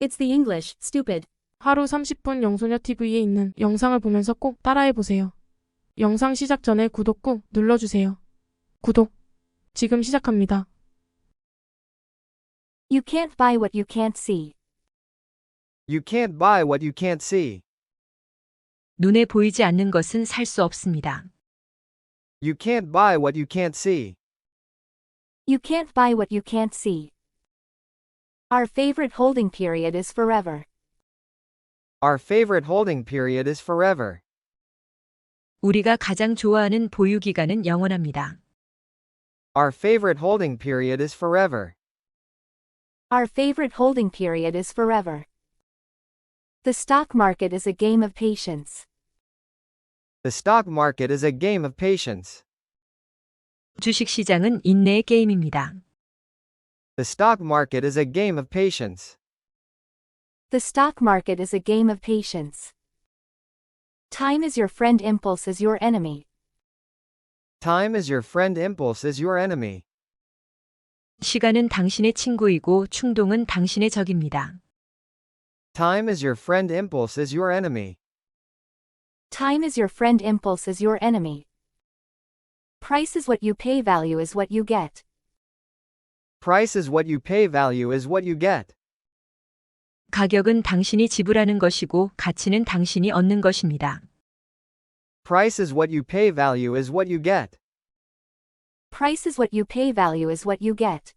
It's the English, stupid. 하루 30분 영소녀 TV에 있는 영상을 보면서 꼭 따라해보세요. 영상 시작 전에 구독 꾹 눌러주세요. 구독. 지금 시작합니다. You can't buy what you can't see. You can't buy what you can't see. 눈에 보이지 않는 것은 살 수 없습니다. You can't buy what you can't see. You can't buy what you can't see. Our favorite holding period is forever. Our favorite holding period is forever. 우리가 가장 좋아하는 보유 기간은 영원합니다. Our favorite holding period is forever. Our favorite holding period is forever. The stock market is a game of patience. The stock market is a game of patience. 주식 시장은 인내의 게임입니다. The stock market is a game of patience. The stock market is a game of patience. Time is your friend, impulse is your enemy. Time is your friend, impulse is your enemy. 시간은 당신의 친구이고 충동은 당신의 적입니다. Time is your friend, impulse is your enemy. Time is your friend, impulse is your enemy. Price is what you pay, value is what you get. Price is what you pay, value is what you get. 가격은 당신이 지불하는 것이고 가치는 당신이 얻는 것입니다. Price is what you pay, value is what you get. Price is what you pay, value is what you get.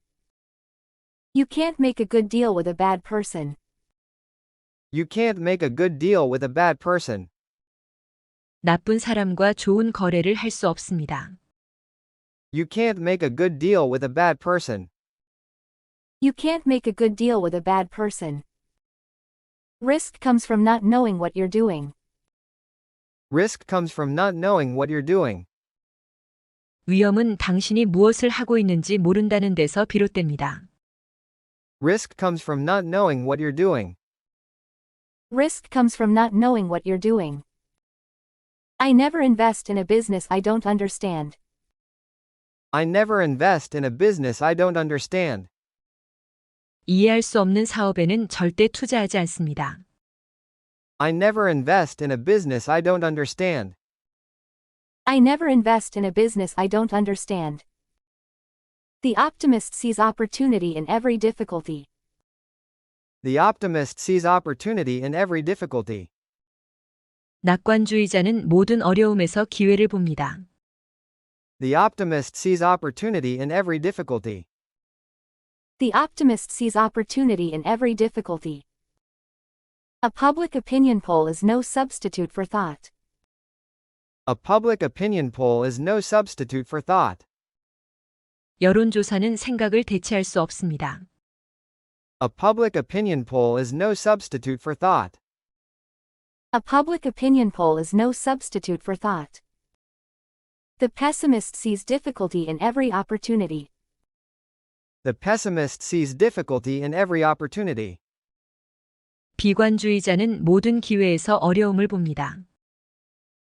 You can't make a good deal with a bad person. You can't make a good deal with a bad person. 나쁜 사람과 좋은 거래를 할 수 없습니다. You can't make a good deal with a bad person. You can't make a good deal with a bad person. Risk comes from not knowing what you're doing. Risk comes from not knowing what you're doing. 위험은 당신이 무엇을 하고 있는지 모른다는 데서 비롯됩니다. Risk comes from not knowing what you're doing. Risk comes from not knowing what you're doing. I never invest in a business I don't understand. I never invest in a business I don't understand. 이해할 수 없는 사업에는 절대 투자하지 않습니다. I never invest in a business I don't understand. I never invest in a business I don't understand. The optimist sees opportunity in every difficulty. The optimist sees opportunity in every difficulty. 낙관주의자는 모든 어려움에서 기회를 봅니다. The optimist sees opportunity in every difficulty. The optimist sees opportunity in every difficulty. A public opinion poll is no substitute for thought. A public opinion poll is no substitute for thought. 여론조사는 생각을 대체할 수 없습니다. A public opinion poll is no substitute for thought. A public opinion poll is no substitute for thought. The pessimist sees difficulty in every opportunity. The pessimist sees difficulty in every opportunity. 비관주의자는 모든 기회에서 어려움을 봅니다.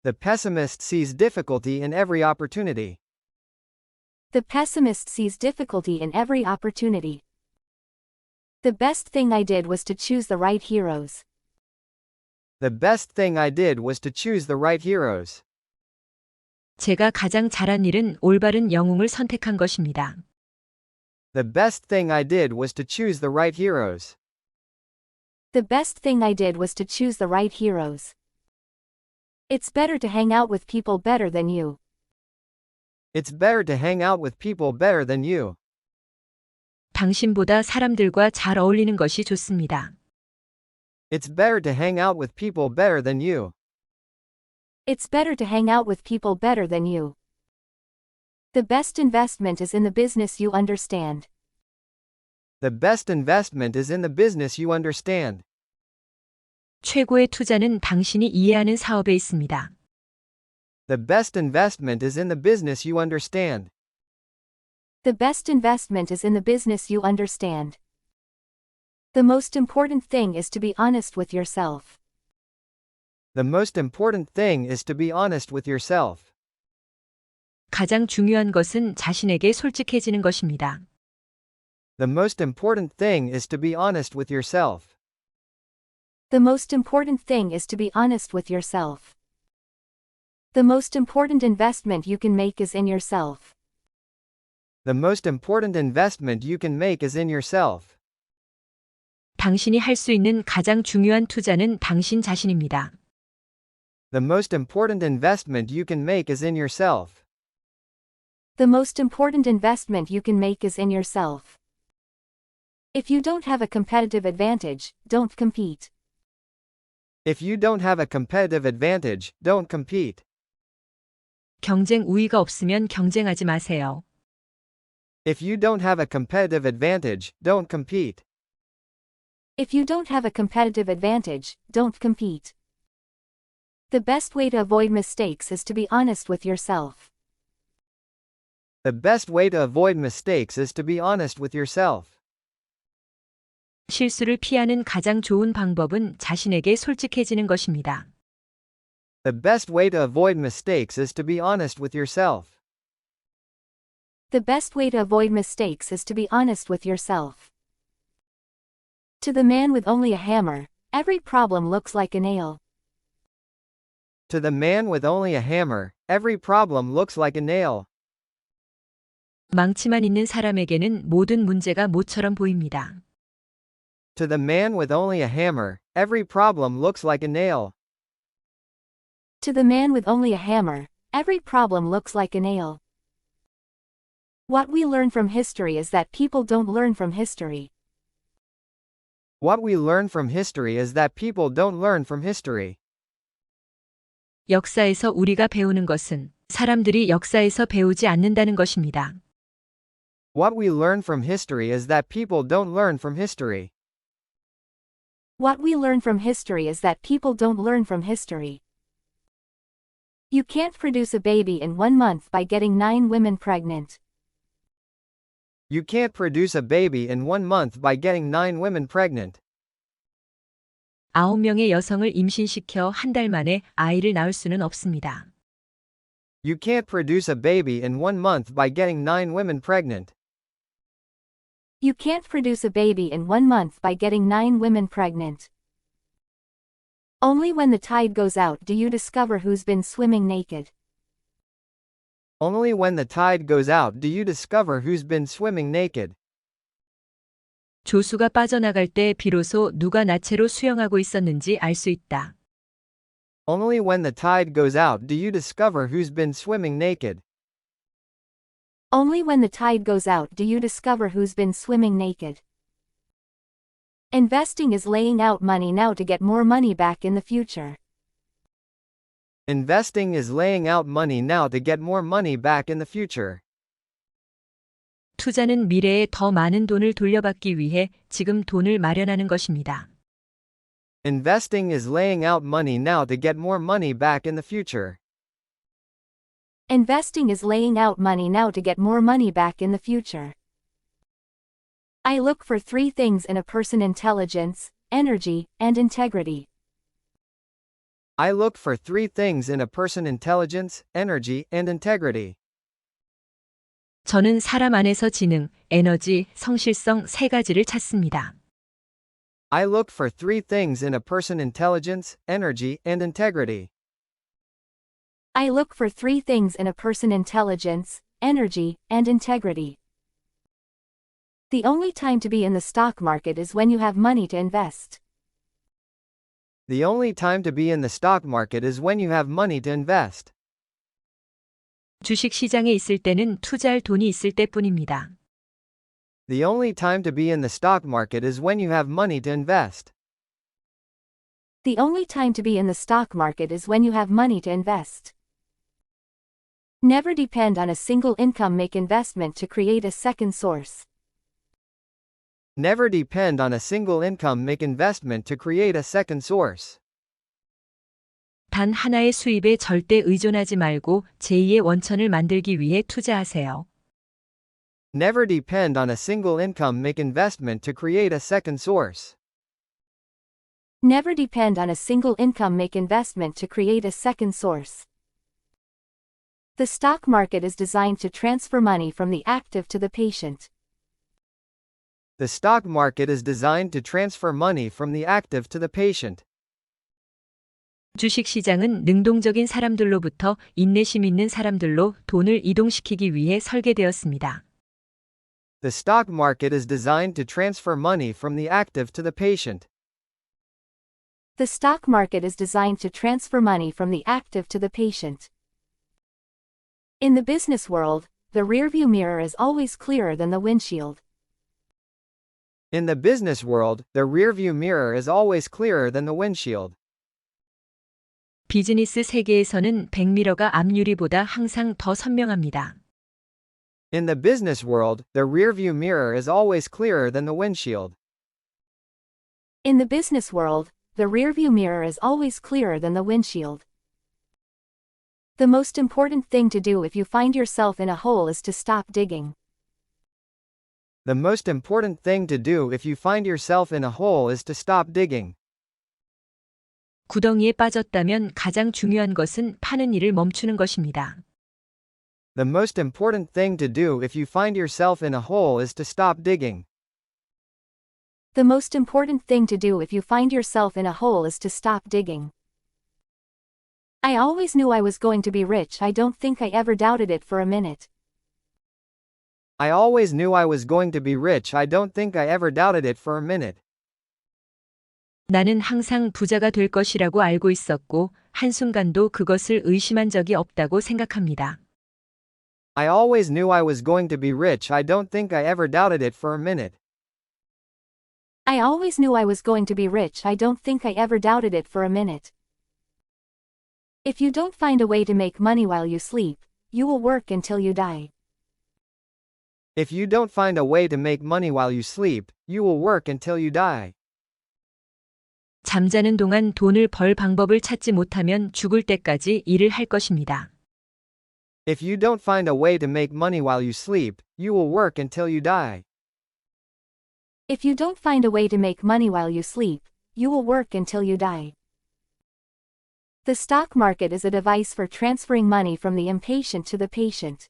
The pessimist sees difficulty in every opportunity. The pessimist sees difficulty in every opportunity. The best thing I did was to choose the right heroes. The best thing I did was to choose the right heroes. 제가 가장 잘한 일은 올바른 영웅을 선택한 것입니다. The best thing I did was to choose the right heroes. The best thing I did was to choose the right heroes. It's better to hang out with people better than you. It's better to hang out with people better than you. 당신보다 사람들과 잘 어울리는 것이 좋습니다. It's better to hang out with people better than you. It's better to hang out with people better than you. The best investment is in the business you understand. The best investment is in the business you understand. 최고의 투자는 당신이 이해하는 사업에 있습니다. The best investment is in the business you understand. The best investment is in the business you understand. The most important thing is to be honest with yourself. The most important thing is to be honest with yourself. 가장 중요한 것은 자신에게 솔직해지는 것입니다. The most important thing is to be honest with yourself. The most important thing is to be honest with yourself. The most important investment you can make is in yourself. The most important investment you can make is in yourself. 당신이 할 수 있는 가장 중요한 투자는 당신 자신입니다. The most important investment you can make is in yourself. The most important investment you can make is in yourself. If you don't have a competitive advantage, don't compete. If you don't have a competitive advantage, don't compete. 경쟁 우위가 없으면 경쟁하지 마세요. If you don't have a competitive advantage, don't compete. If you don't have a competitive advantage, don't compete. The best way to avoid mistakes is to be honest with yourself. The best way to avoid mistakes is to be honest with yourself. 실수를 피하는 가장 좋은 방법은 자신에게 솔직해지는 것입니다. The best way to avoid mistakes is to be honest with yourself. The best way to avoid mistakes is to be honest with yourself. To the man with only a hammer, every problem looks like a nail. To the man with only a hammer, every problem looks like a nail. 망치만 있는 사람에게는 모든 문제가 모처럼 보입니다. To the man with only a hammer, every problem looks like a nail. To the man with only a hammer, every problem looks like a nail. What we learn from history is that people don't learn from history. What we learn from history is that people don't learn from history. 역사에서 우리가 배우는 것은 사람들이 역사에서 배우지 않는다는 것입니다. What we learn from history is that people don't learn from history. What we learn from history is that people don't learn from history. You can't produce a baby in 1 month by getting 9 women pregnant. You can't produce a baby in 1 month by getting 9 women pregnant. 9명의 여성을 임신시켜 한 달 만에 아이를 낳을 수는 없습니다. You can't produce a baby in 1 month by getting 9 women pregnant. You can't produce a baby in 1 month by getting 9 women pregnant. Only when the tide goes out do you discover who's been swimming naked. Only when the tide goes out do you discover who's been swimming naked. 조수가 빠져나갈 때 비로소 누가 나체로 수영하고 있었는지 알 수 있다. Only when the tide goes out do you discover who's been swimming naked. Only when the tide goes out do you discover who's been swimming naked. Investing is laying out money now to get more money back in the future. Investing is laying out money now to get more money back in the future. 투자는 미래에 더 많은 돈을 돌려받기 위해 지금 돈을 마련하는 것입니다. Investing is laying out money now to get more money back in the future. Investing is laying out money now to get more money back in the future. I look for 3 things in a person: intelligence, energy, and integrity. I look for 3 things in a person: intelligence, energy, and integrity. 저는 사람 안에서 지능, 에너지, 성실성 3가지를 찾습니다. I look for 3 things in a person: intelligence, energy, and integrity. I look for 3 things in a person: intelligence, energy, and integrity. The only time to be in the stock market is when you have money to invest. The only time to be in the stock market is when you have money to invest. 주식 시장에 있을 때는 투자할 돈이 있을 때뿐입니다. The only time to be in the stock market is when you have money to invest. The only time to be in the stock market is when you have money to invest. Never depend on a single income. Make investment to create a second source. Never depend on a single income. Make investment to create a second source. 단 하나의 수입에 절대 의존하지 말고 제2의 원천을 만들기 위해 투자하세요. Never depend on a single income. Make investment to create a second source. Never depend on a single income. Make investment to create a second source. The stock market is designed to transfer money from the active to the patient. The stock market is designed to transfer money from the active to the patient. 주식 시장은 능동적인 사람들로부터 인내심 있는 사람들로 돈을 이동시키기 위해 설계되었습니다. The stock market is designed to transfer money from the active to the patient. The stock market is designed to transfer money from the active to the patient. In the business world, the rearview mirror is always clearer than the windshield. In the business world, the rearview mirror is always clearer than the windshield. 비즈니스 세계에서는 백미러가 앞유리보다 항상 더 선명합니다. In the business world, the rearview mirror is always clearer than the windshield. In the business world, the rearview mirror is always clearer than the windshield. The most important thing to do if you find yourself in a hole is to stop digging. The most important thing to do if you find yourself in a hole is to stop digging. 구덩이에 빠졌다면 가장 중요한 것은 파는 일을 멈추는 것입니다. The most important thing to do if you find yourself in a hole is to stop digging. The most important thing to do if you find yourself in a hole is to stop digging. I always knew I was going to be rich. I don't think I ever doubted it for a minute. I always knew I was going to be rich. I don't think I ever doubted it for a minute. 나는 항상 부자가 될 것이라고 알고 있었고, 한순간도 그것을 의심한 적이 없다고 생각합니다. I always knew I was going to be rich. I don't think I ever doubted it for a minute. I always knew I was going to be rich. I don't think I ever doubted it for a minute. If you don't find a way to make money while you sleep, you will work until you die. If you don't find a way to make money while you sleep, you will work until you die. 잠자는 동안 돈을 벌 방법을 찾지 못하면 죽을 때까지 일을 할 것입니다. If you don't find a way to make money while you sleep, you will work until you die. If you don't find a way to make money while you sleep, you will work until you die. The stock market is a device for transferring money from the impatient to the patient.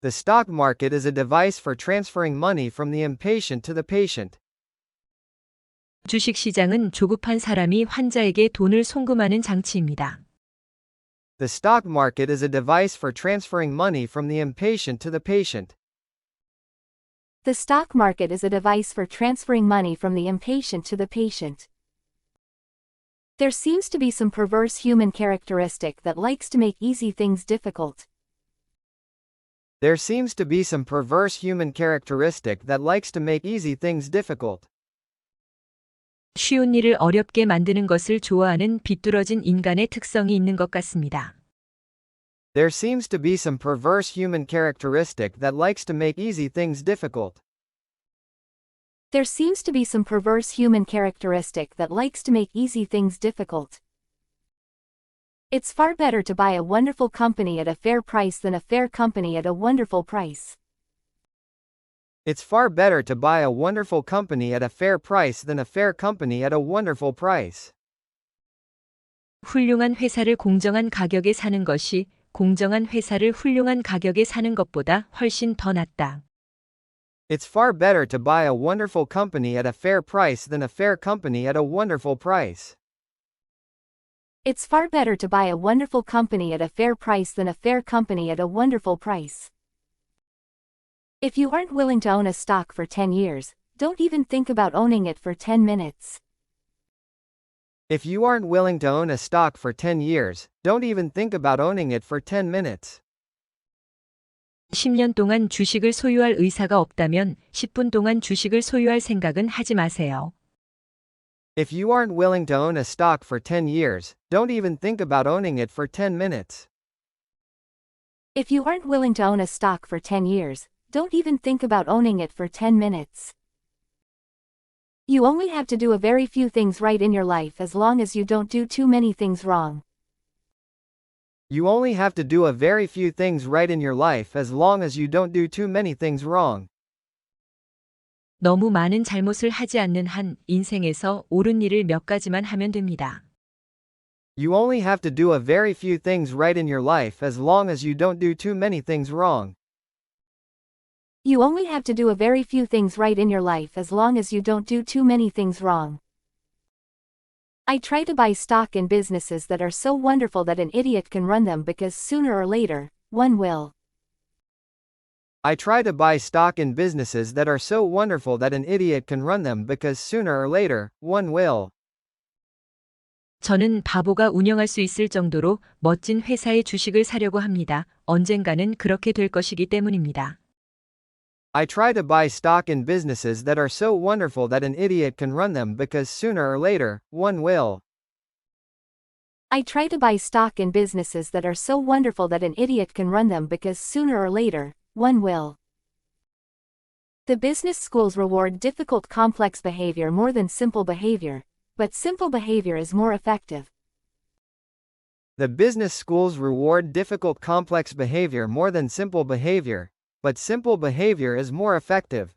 The stock market is a device for transferring money from the impatient to the patient. 주식 시장은 조급한 사람이 환자에게 돈을 송금하는 장치입니다. The stock market is a device for transferring money from the impatient to the patient. The stock market is a device for transferring money from the impatient to the patient. There seems to be some perverse human characteristic that likes to make easy things difficult. There seems to be some perverse human characteristic that likes to make easy things difficult. 쉬운 일을 어렵게 만드는 것을 좋아하는 비뚤어진 인간의 특성이 있는 것 같습니다. There seems to be some perverse human characteristic that likes to make easy things difficult. There seems to be some perverse human characteristic that likes to make easy things difficult. It's far better to buy a wonderful company at a fair price than a fair company at a wonderful price. It's far better to buy a wonderful company at a fair price than a fair company at a wonderful price. 훌륭한 회사를 공정한 가격에 사는 것이 공정한 회사를 훌륭한 가격에 사는 것보다 훨씬 더 낫다. It's far better to buy a wonderful company at a fair price than a fair company at a wonderful price. It's far better to buy a wonderful company at a fair price than a fair company at a wonderful price. If you aren't willing to own a stock for 10 years, don't even think about owning it for 10 minutes. If you aren't willing to own a stock for 10 years, don't even think about owning it for 10 minutes. 10년 동안 주식을 소유할 의사가 없다면 10분 동안 주식을 소유할 생각은 하지 마세요. If you aren't willing to own a stock for 10 years, don't even think about owning it for 10 minutes. If you aren't willing to own a stock for 10 years, don't even think about owning it for 10 minutes. You only have to do a very few things right in your life as long as you don't do too many things wrong. You only have to do a very few things right in your life as long as you don't do too many things wrong. 너무 많은 잘못을 하지 않는 한 인생에서 옳은 일을 몇 가지만 하면 됩니다. You only have to do a very few things right in your life as long as you don't do too many things wrong. You only have to do a very few things right in your life as long as you don't do too many things wrong. I try to buy stock in businesses that are so wonderful that an idiot can run them because sooner or later, one will. I try to buy stock in businesses that are so wonderful that an idiot can run them because sooner or later, one will. 저는 바보가 운영할 수 있을 정도로 멋진 회사의 주식을 사려고 합니다. 언젠가는 그렇게 될 것이기 때문입니다. I try to buy stock in businesses that are so wonderful that an idiot can run them because sooner or later, one will. I try to buy stock in businesses that are so wonderful that an idiot can run them because sooner or later, one will. The business schools reward difficult complex behavior more than simple behavior, but simple behavior is more effective. The business schools reward difficult complex behavior more than simple behavior, but simple behavior is more effective.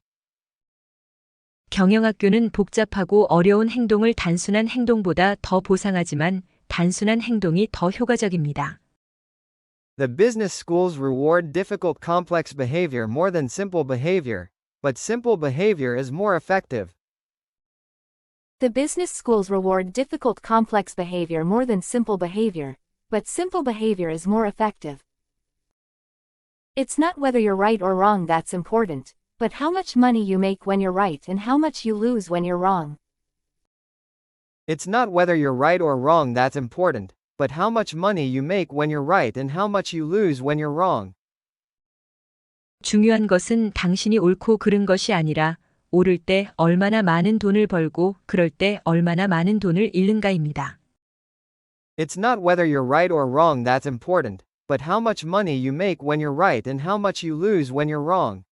경영학교는 복잡하고 어려운 행동을 단순한 행동보다 더 보상하지만 단순한 행동이 더 효과적입니다. The business schools reward difficult complex behavior more than simple behavior, but simple behavior is more effective. The business schools reward difficult complex behavior more than simple behavior, but simple behavior is more effective. It's not whether you're right or wrong that's important, but how much money you make when you're right and how much you lose when you're wrong. It's not whether you're right or wrong that's important, but how much money you make when you're right and how much you lose when you're wrong. 중요한 것은 당신이 옳고 그른 것이 아니라 오를 때 얼마나 많은 돈을 벌고 그럴 때 얼마나 많은 돈을 잃는가입니다. It's not whether you're right or wrong that's important, but how much money you make when you're right and how much you lose when you're wrong.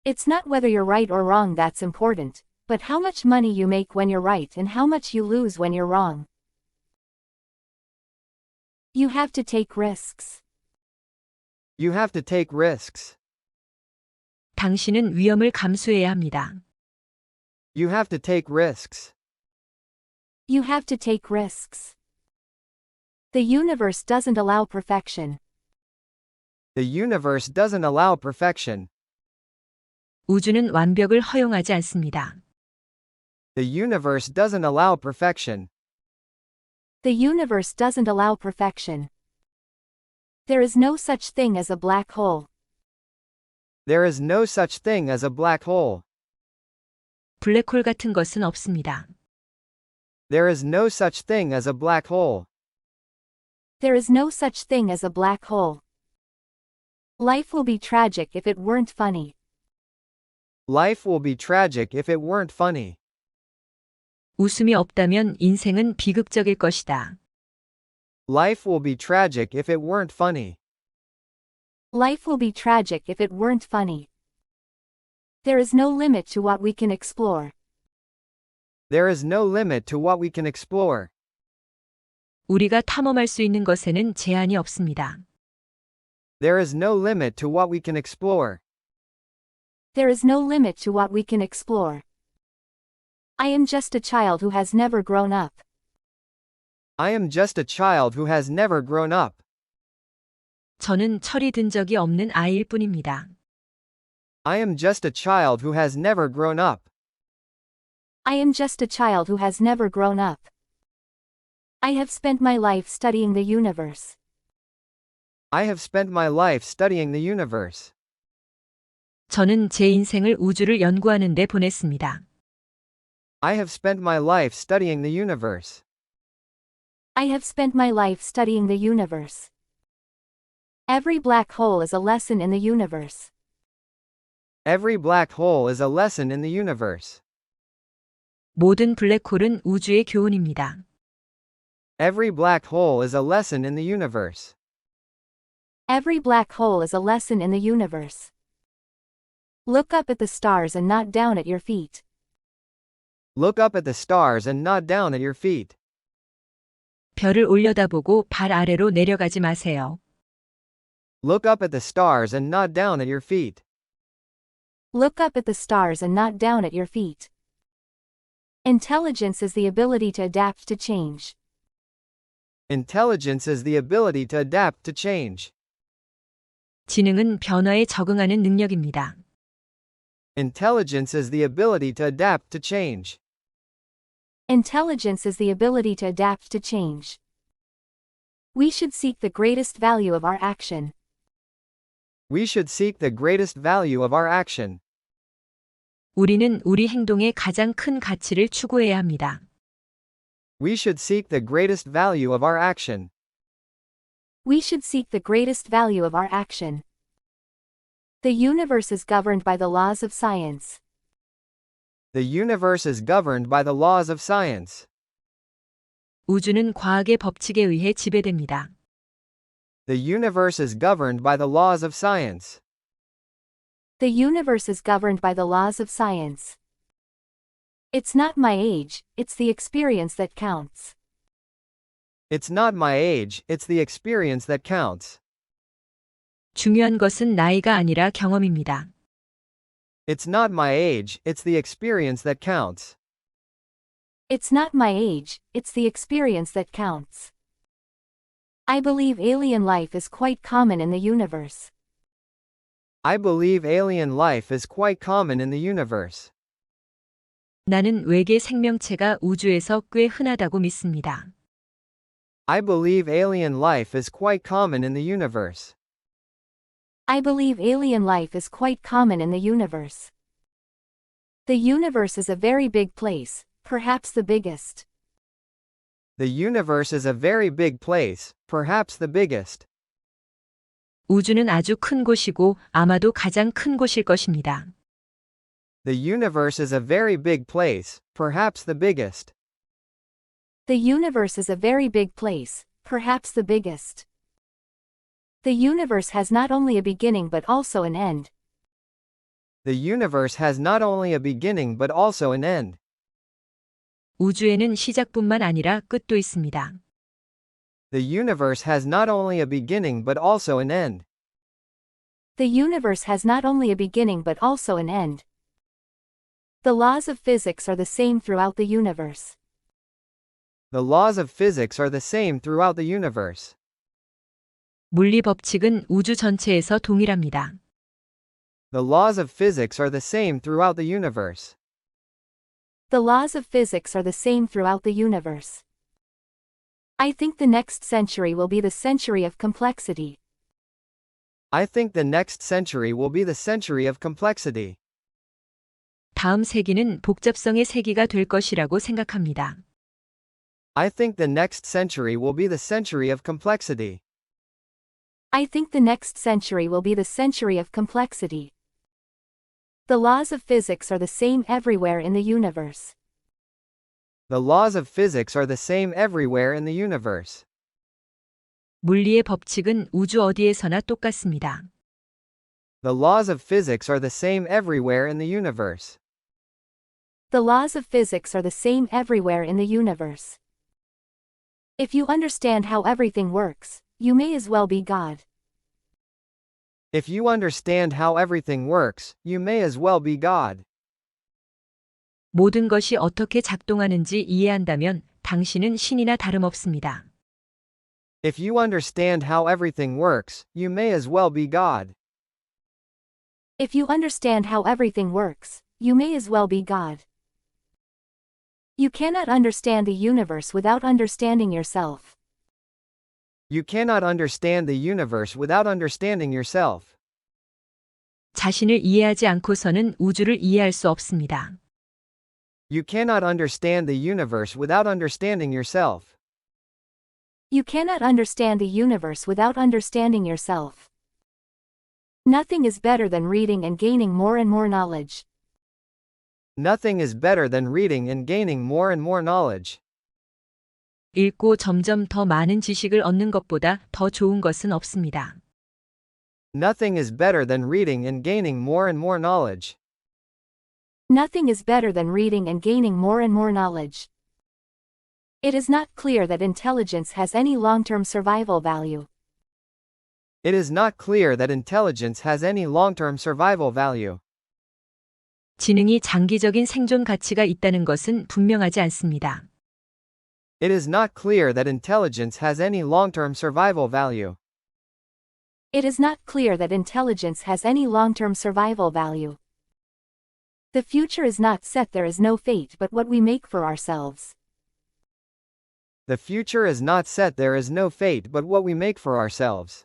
It's not whether you're right or wrong that's important, but how much money you make when you're right and how much you lose when you're wrong. You have to take risks. You have to take risks. 당신은 위험을 감수해야 합니다. You have to take risks. You have to take risks. The universe doesn't allow perfection. The universe doesn't allow perfection. 우주는 완벽을 허용하지 않습니다. The universe doesn't allow perfection. The universe doesn't allow perfection. There is no such thing as a black hole. There is no such thing as a black hole. 블랙홀 같은 것은 없습니다. There is no such thing as a black hole. There is no such thing as a black hole. Life will be tragic if it weren't funny. Life will be tragic if it weren't funny. 웃음이 없다면 인생은 비극적일 것이다. Life will be tragic if it weren't funny. Life will be tragic if it weren't funny. There is no limit to what we can explore. There is no limit to what we can explore. 우리가 탐험할 수 있는 것에는 제한이 없습니다. There is no limit to what we can explore. There is no limit to what we can explore. I am just a child who has never grown up. I am just a child who has never grown up. 저는 철이 든 적이 없는 아이일 뿐입니다. I am just a child who has never grown up. I am just a child who has never grown up. I have spent my life studying the universe. I have spent my life studying the universe. 저는 제 인생을 우주를 연구하는 데 보냈습니다. I have spent my life studying the universe. I have spent my life studying the universe. Every black hole is a lesson in the universe. Every black hole is a lesson in the universe. 모든 블랙홀은 우주의 교훈입니다. Every black hole is a lesson in the universe. Every black hole is a lesson in the universe. Look up at the stars and not down at your feet. Look up at the stars and not down at your feet. 별을 올려다보고 발 아래로 내려가지 마세요. Look up at the stars and not down at your feet. Look up at the stars and not down at your feet. Intelligence is the ability to adapt to change. Intelligence is the ability to adapt to change. 지능은 변화에 적응하는 능력입니다. Intelligence is the ability to adapt to change. Intelligence is the ability to adapt to change. We should seek the greatest value of our action. We should seek the greatest value of our action. 우리는 우리 행동의 가장 큰 가치를 추구해야 합니다. We should seek the greatest value of our action. We should seek the greatest value of our action. The universe is governed by the laws of science. The universe is governed by the laws of science. 우주는 과학의 법칙에 의해 지배됩니다. The universe is governed by the laws of science. The universe is governed by the laws of science. It's not my age, it's the experience that counts. It's not my age, it's the experience that counts. 중요한 것은 나이가 아니라 경험입니다. It's not my age, it's the experience that counts. It's not my age, it's the experience that counts. I believe alien life is quite common in the universe. I believe alien life is quite common in the universe. 나는 외계 생명체가 우주에서 꽤 흔하다고 믿습니다. I believe alien life is quite common in the universe. I believe alien life is quite common in the universe. The universe is a very big place, perhaps the biggest. The universe is a very big place, perhaps the biggest. 우주는 아주 큰 곳이고 아마도 가장 큰 곳일 것입니다. The universe is a very big place, perhaps the biggest. The universe is a very big place, perhaps the biggest. The universe has not only a beginning but also an end. The universe has not only a beginning but also an end. 우주에는 시작뿐만 아니라 끝도 있습니다. The universe has not only a beginning but also an end. The universe has not only a beginning but also an end. The laws of physics are the same throughout the universe. The laws of physics are the same throughout the universe. 물리 법칙은 우주 전체에서 동일합니다. The laws of physics are the same throughout the universe. The laws of physics are the same throughout the universe. I think the next century will be the century of complexity. I think the next century will be the century of complexity. 다음 세기는 복잡성의 세기가 될 것이라고 생각합니다. I think the next century will be the century of complexity. I think the next century will be the century of complexity. The laws of physics are the same everywhere in the universe. The laws of physics are the same everywhere in the universe. 물리의 법칙은 우주 어디에서나 똑같습니다. The laws of physics are the same everywhere in the universe. The laws of physics are the same everywhere in the universe. If you understand how everything works, you may as well be God. If you understand how everything works, you may as well be God. 모든 것이 어떻게 작동하는지 이해한다면 당신은 신이나 다름없습니다. If you understand how everything works, you may as well be God. If you understand how everything works, you may as well be God. You cannot understand the universe without understanding yourself. You cannot understand the universe without understanding yourself. 자신을 이해하지 않고서는 우주를 이해할 수 없습니다. You cannot understand the universe without understanding yourself. You cannot understand the universe without understanding yourself. Nothing is better than reading and gaining more and more knowledge. Nothing is better than reading and gaining more and more knowledge. 읽고 점점 더 많은 지식을 얻는 것보다 더 좋은 것은 없습니다. Nothing is better than reading and gaining more and more knowledge. Nothing is better than reading and gaining more and more knowledge. It is not clear that intelligence has any long-term survival value. It is not clear that intelligence has any long-term survival value. 지능이 장기적인 생존 가치가 있다는 것은 분명하지 않습니다. It is not clear that intelligence has any long-term survival value. It is not clear that intelligence has any long-term survival value. The future is not set, there is no fate but what we make for ourselves. The future is not set, there is no fate but what we make for ourselves.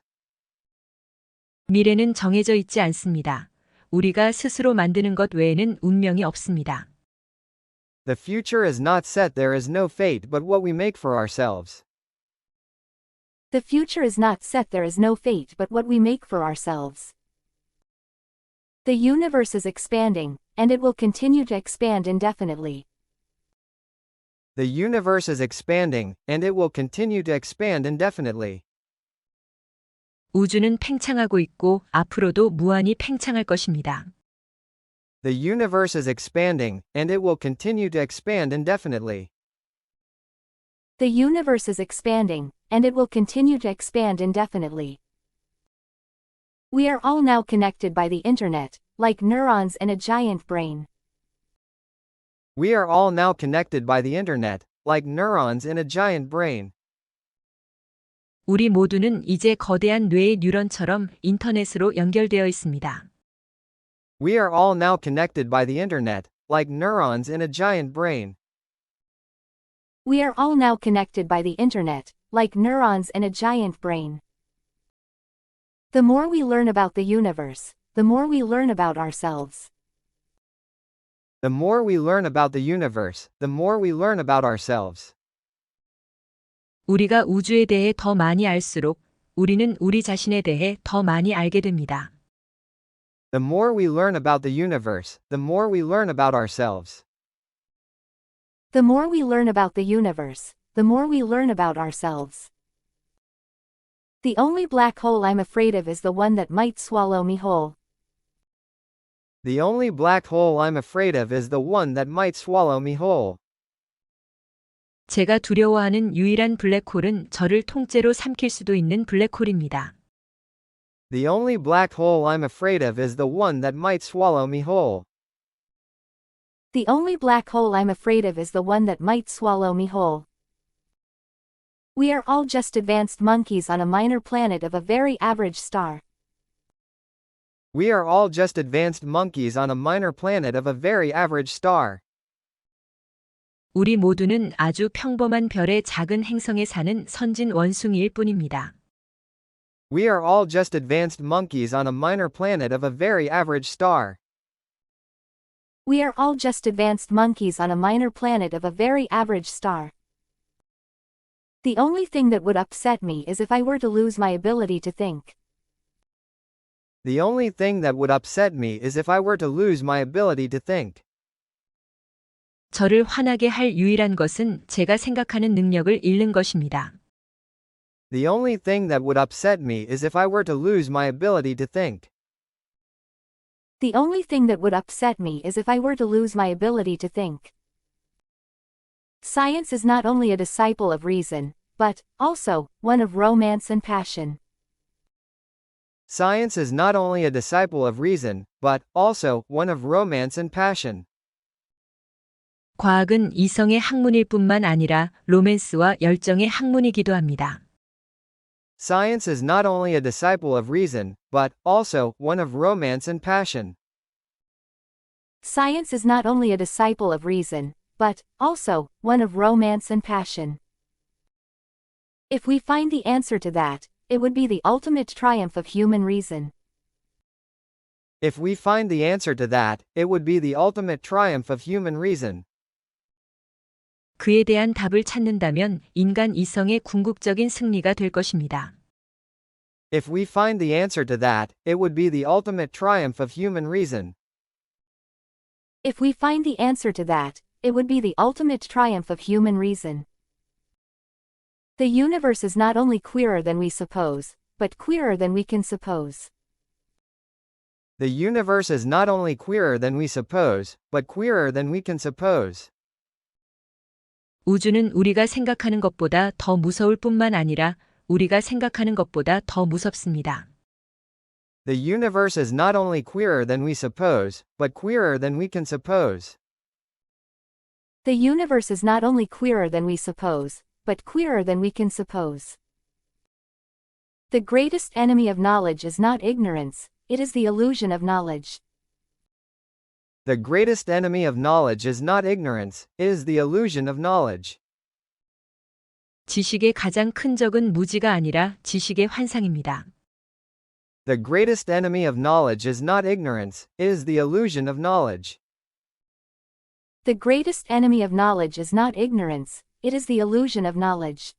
미래는 정해져 있지 않습니다. 우리가 스스로 만드는 것 외에는 운명이 없습니다. The future is not set, there is no fate but what we make for ourselves. The future is not set, there is no fate but what we make for ourselves. The universe is expanding, and it will continue to expand indefinitely. The universe is expanding, and it will continue to expand indefinitely. 우주는 팽창하고 있고 앞으로도 무한히 팽창할 것입니다. The universe is expanding, and it will continue to expand indefinitely. The universe is expanding, and it will continue to expand indefinitely. We are all now connected by the internet, like neurons in a giant brain. We are all now connected by the internet, like neurons in a giant brain. 우리 모두는 이제 거대한 뇌의 뉴런처럼 인터넷으로 연결되어 있습니다. We are all now connected by the internet, like neurons in a giant brain. We are all now connected by the internet, like neurons in a giant brain. The more we learn about the universe, the more we learn about ourselves. The more we learn about the universe, the more we learn about ourselves. 우리가 우주에 대해 더 많이 알수록 우리는 우리 자신에 대해 더 많이 알게 됩니다. The more we learn about the universe, the more we learn about ourselves. The more we learn about the universe, the more we learn about ourselves. The only black hole I'm afraid of is the one that might swallow me whole. The only black hole I'm afraid of is the one that might swallow me whole. 제가 두려워하는 유일한 블랙홀은 저를 통째로 삼킬 수도 있는 블랙홀입니다. The only black hole I'm afraid of is the one that might swallow me whole. The only black hole I'm afraid of is the one that might swallow me whole. We are all just advanced monkeys on a minor planet of a very average star. We are all just advanced monkeys on a minor planet of a very average star. 우리 모두는 아주 평범한 별의 작은 행성에 사는 선진 원숭이일 뿐입니다. We are all just advanced monkeys on a minor planet of a very average star. We are all just advanced monkeys on a minor planet of a very average star. The only thing that would upset me is if I were to lose my ability to think. The only thing that would upset me is if I were to lose my ability to think. 저를 화나게 할 유일한 것은 제가 생각하는 능력을 잃는 것입니다. The only thing that would upset me is if I were to lose my ability to think. The only thing that would upset me is if I were to lose my ability to think. Science is not only a disciple of reason, but, also, one of romance and passion. Science is not only a disciple of reason, but, also, one of romance and passion. 과학은 이성의 학문일 뿐만 아니라 로맨스와 열정의 학문이기도 합니다. Science is not only a disciple of reason, but, also, one of romance and passion. Science is not only a disciple of reason, but, also, one of romance and passion. If we find the answer to that, it would be the ultimate triumph of human reason. If we find the answer to that, it would be the ultimate triumph of human reason. 그에 대한 답을 찾는다면 인간 이성의 궁극적인 승리가 될 것입니다. If we find the answer to that, it would be the ultimate triumph of human reason. If we find the answer to that, it would be the ultimate triumph of human reason. The universe is not only queerer than we suppose, but queerer than we can suppose. The universe is not only queerer than we suppose, but queerer than we can suppose. 우주는 우리가 생각하는 것보다 더 무서울 뿐만 아니라 우리가 생각하는 것보다 더 무섭습니다. The universe is not only queerer than we suppose, but queerer than we can suppose. The universe is not only queerer than we suppose, but queerer than we can suppose. The greatest enemy of knowledge is not ignorance, it is the illusion of knowledge. The greatest enemy of knowledge is not ignorance, it is the illusion of knowledge. 지식의 가장 큰 적은 무지가 아니라 지식의 환상입니다. The greatest enemy of knowledge is not ignorance, it is the illusion of knowledge. The greatest enemy of knowledge is not ignorance, it is the illusion of knowledge.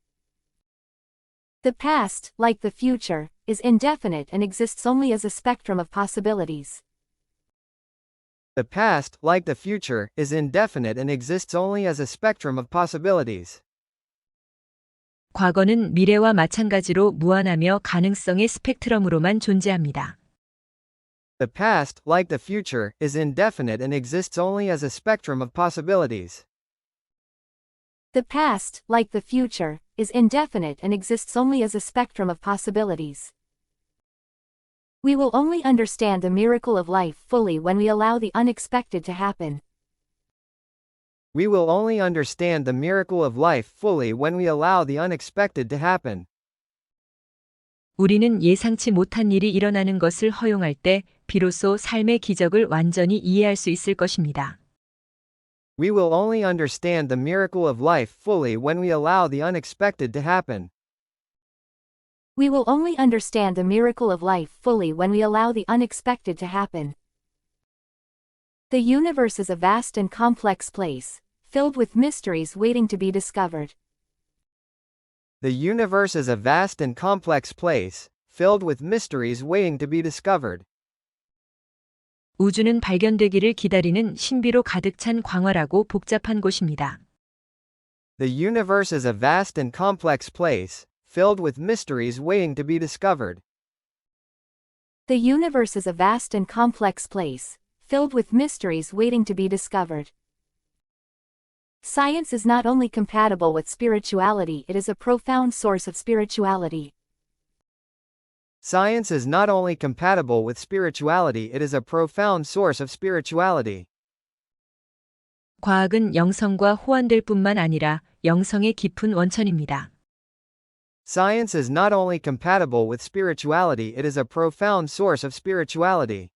The past, like the future, is indefinite and exists only as a spectrum of possibilities. The past, like the future, is indefinite and exists only as a spectrum of possibilities. 과거는 미래와 마찬가지로 무한하며 가능성의 스펙트럼으로만 존재합니다. The past, like the future, is indefinite and exists only as a spectrum of possibilities. The past, like the future, is indefinite and exists only as a spectrum of possibilities. We will only understand the miracle of life fully when we allow the unexpected to happen. We will only understand the miracle of life fully when we allow the unexpected to happen. 우리는 예상치 못한 일이 일어나는 것을 허용할 때 비로소 삶의 기적을 완전히 이해할 수 있을 것입니다. We will only understand the miracle of life fully when we allow the unexpected to happen. We will only understand the miracle of life fully when we allow the unexpected to happen. The universe is a vast and complex place, filled with mysteries waiting to be discovered. The universe is a vast and complex place, filled with mysteries waiting to be discovered. 우주는 발견되기를 기다리는 신비로 가득 찬 광활하고 복잡한 곳입니다. The universe is a vast and complex place, filled with mysteries waiting to be discovered. The universe is a vast and complex place, filled with mysteries waiting to be discovered. Science is not only compatible with spirituality, it is a profound source of spirituality. Science is not only compatible with spirituality, it is a profound source of spirituality. 과학은 영성과 호환될 뿐만 아니라 영성의 깊은 원천입니다. Science is not only compatible with spirituality, it is a profound source of spirituality.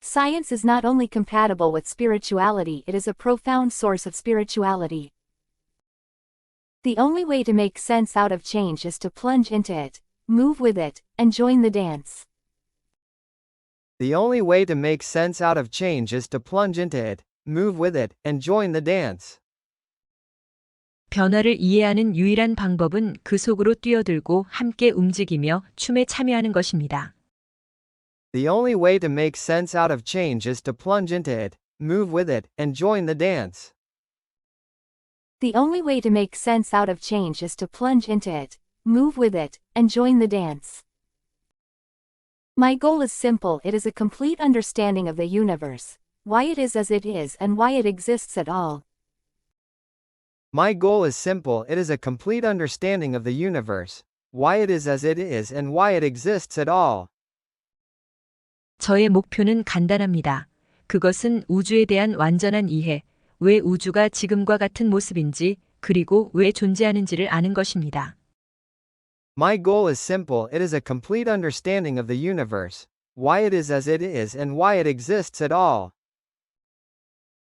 Science is not only compatible with spirituality, it is a profound source of spirituality. The only way to make sense out of change is to plunge into it, move with it, and join the dance. The only way to make sense out of change is to plunge into it, move with it, and join the dance. 변화를 이해하는 유일한 방법은 그 속으로 뛰어들고 함께 움직이며 춤에 참여하는 것입니다. The only way to make sense out of change is to plunge into it, move with it, and join the dance. The only way to make sense out of change is to plunge into it, move with it, and join the dance. My goal is simple, it is a complete understanding of the universe, why it is as it is and why it exists at all. My goal is simple, it is a complete understanding of the universe, why it is as it is and why it exists at all. 저의 목표는 간단합니다. 그것은 우주에 대한 완전한 이해, 왜 우주가 지금과 같은 모습인지, 그리고 왜 존재하는지를 아는 것입니다. My goal is simple, it is a complete understanding of the universe, why it is as it is and why it exists at all.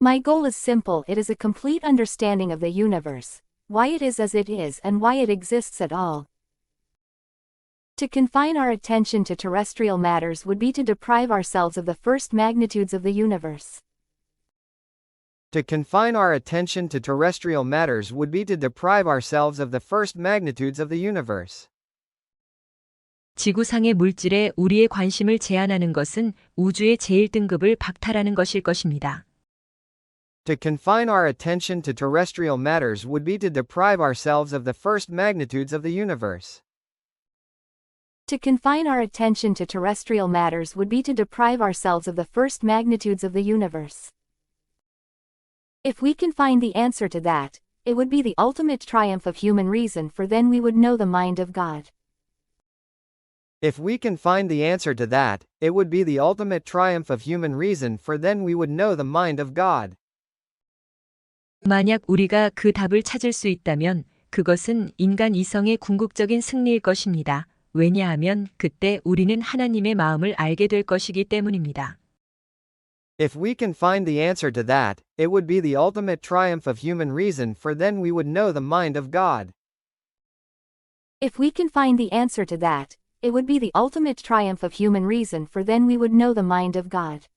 My goal is simple, it is a complete understanding of the universe, why it is as it is and why it exists at all. To confine our attention to terrestrial matters would be to deprive ourselves of the first magnitudes of the universe. To confine our attention to terrestrial matters would be to deprive ourselves of the first magnitudes of the universe. 지구상의 물질에 우리의 관심을 제한하는 것은 우주의 제1등급을 박탈하는 것일 것입니다. To confine our attention to terrestrial matters would be to deprive ourselves of the first magnitudes of the universe. To confine our attention to terrestrial matters would be to deprive ourselves of the first magnitudes of the universe. If we can find the answer to that, it would be the ultimate triumph of human reason, for then we would know the mind of God. If we can find the answer to that, it would be the ultimate triumph of human reason, for then we would know the mind of God. 만약 우리가 그 답을 찾을 수 있다면 그것은 인간 이성의 궁극적인 승리일 것입니다. 왜냐하면 그때 우리는 하나님의 마음을 알게 될 것이기 때문입니다. If we can find the answer to that, it would be the ultimate triumph of human reason, for then we would know the mind of God. If we can find the answer to that, it would be the ultimate triumph of human reason, for then we would know the mind of God.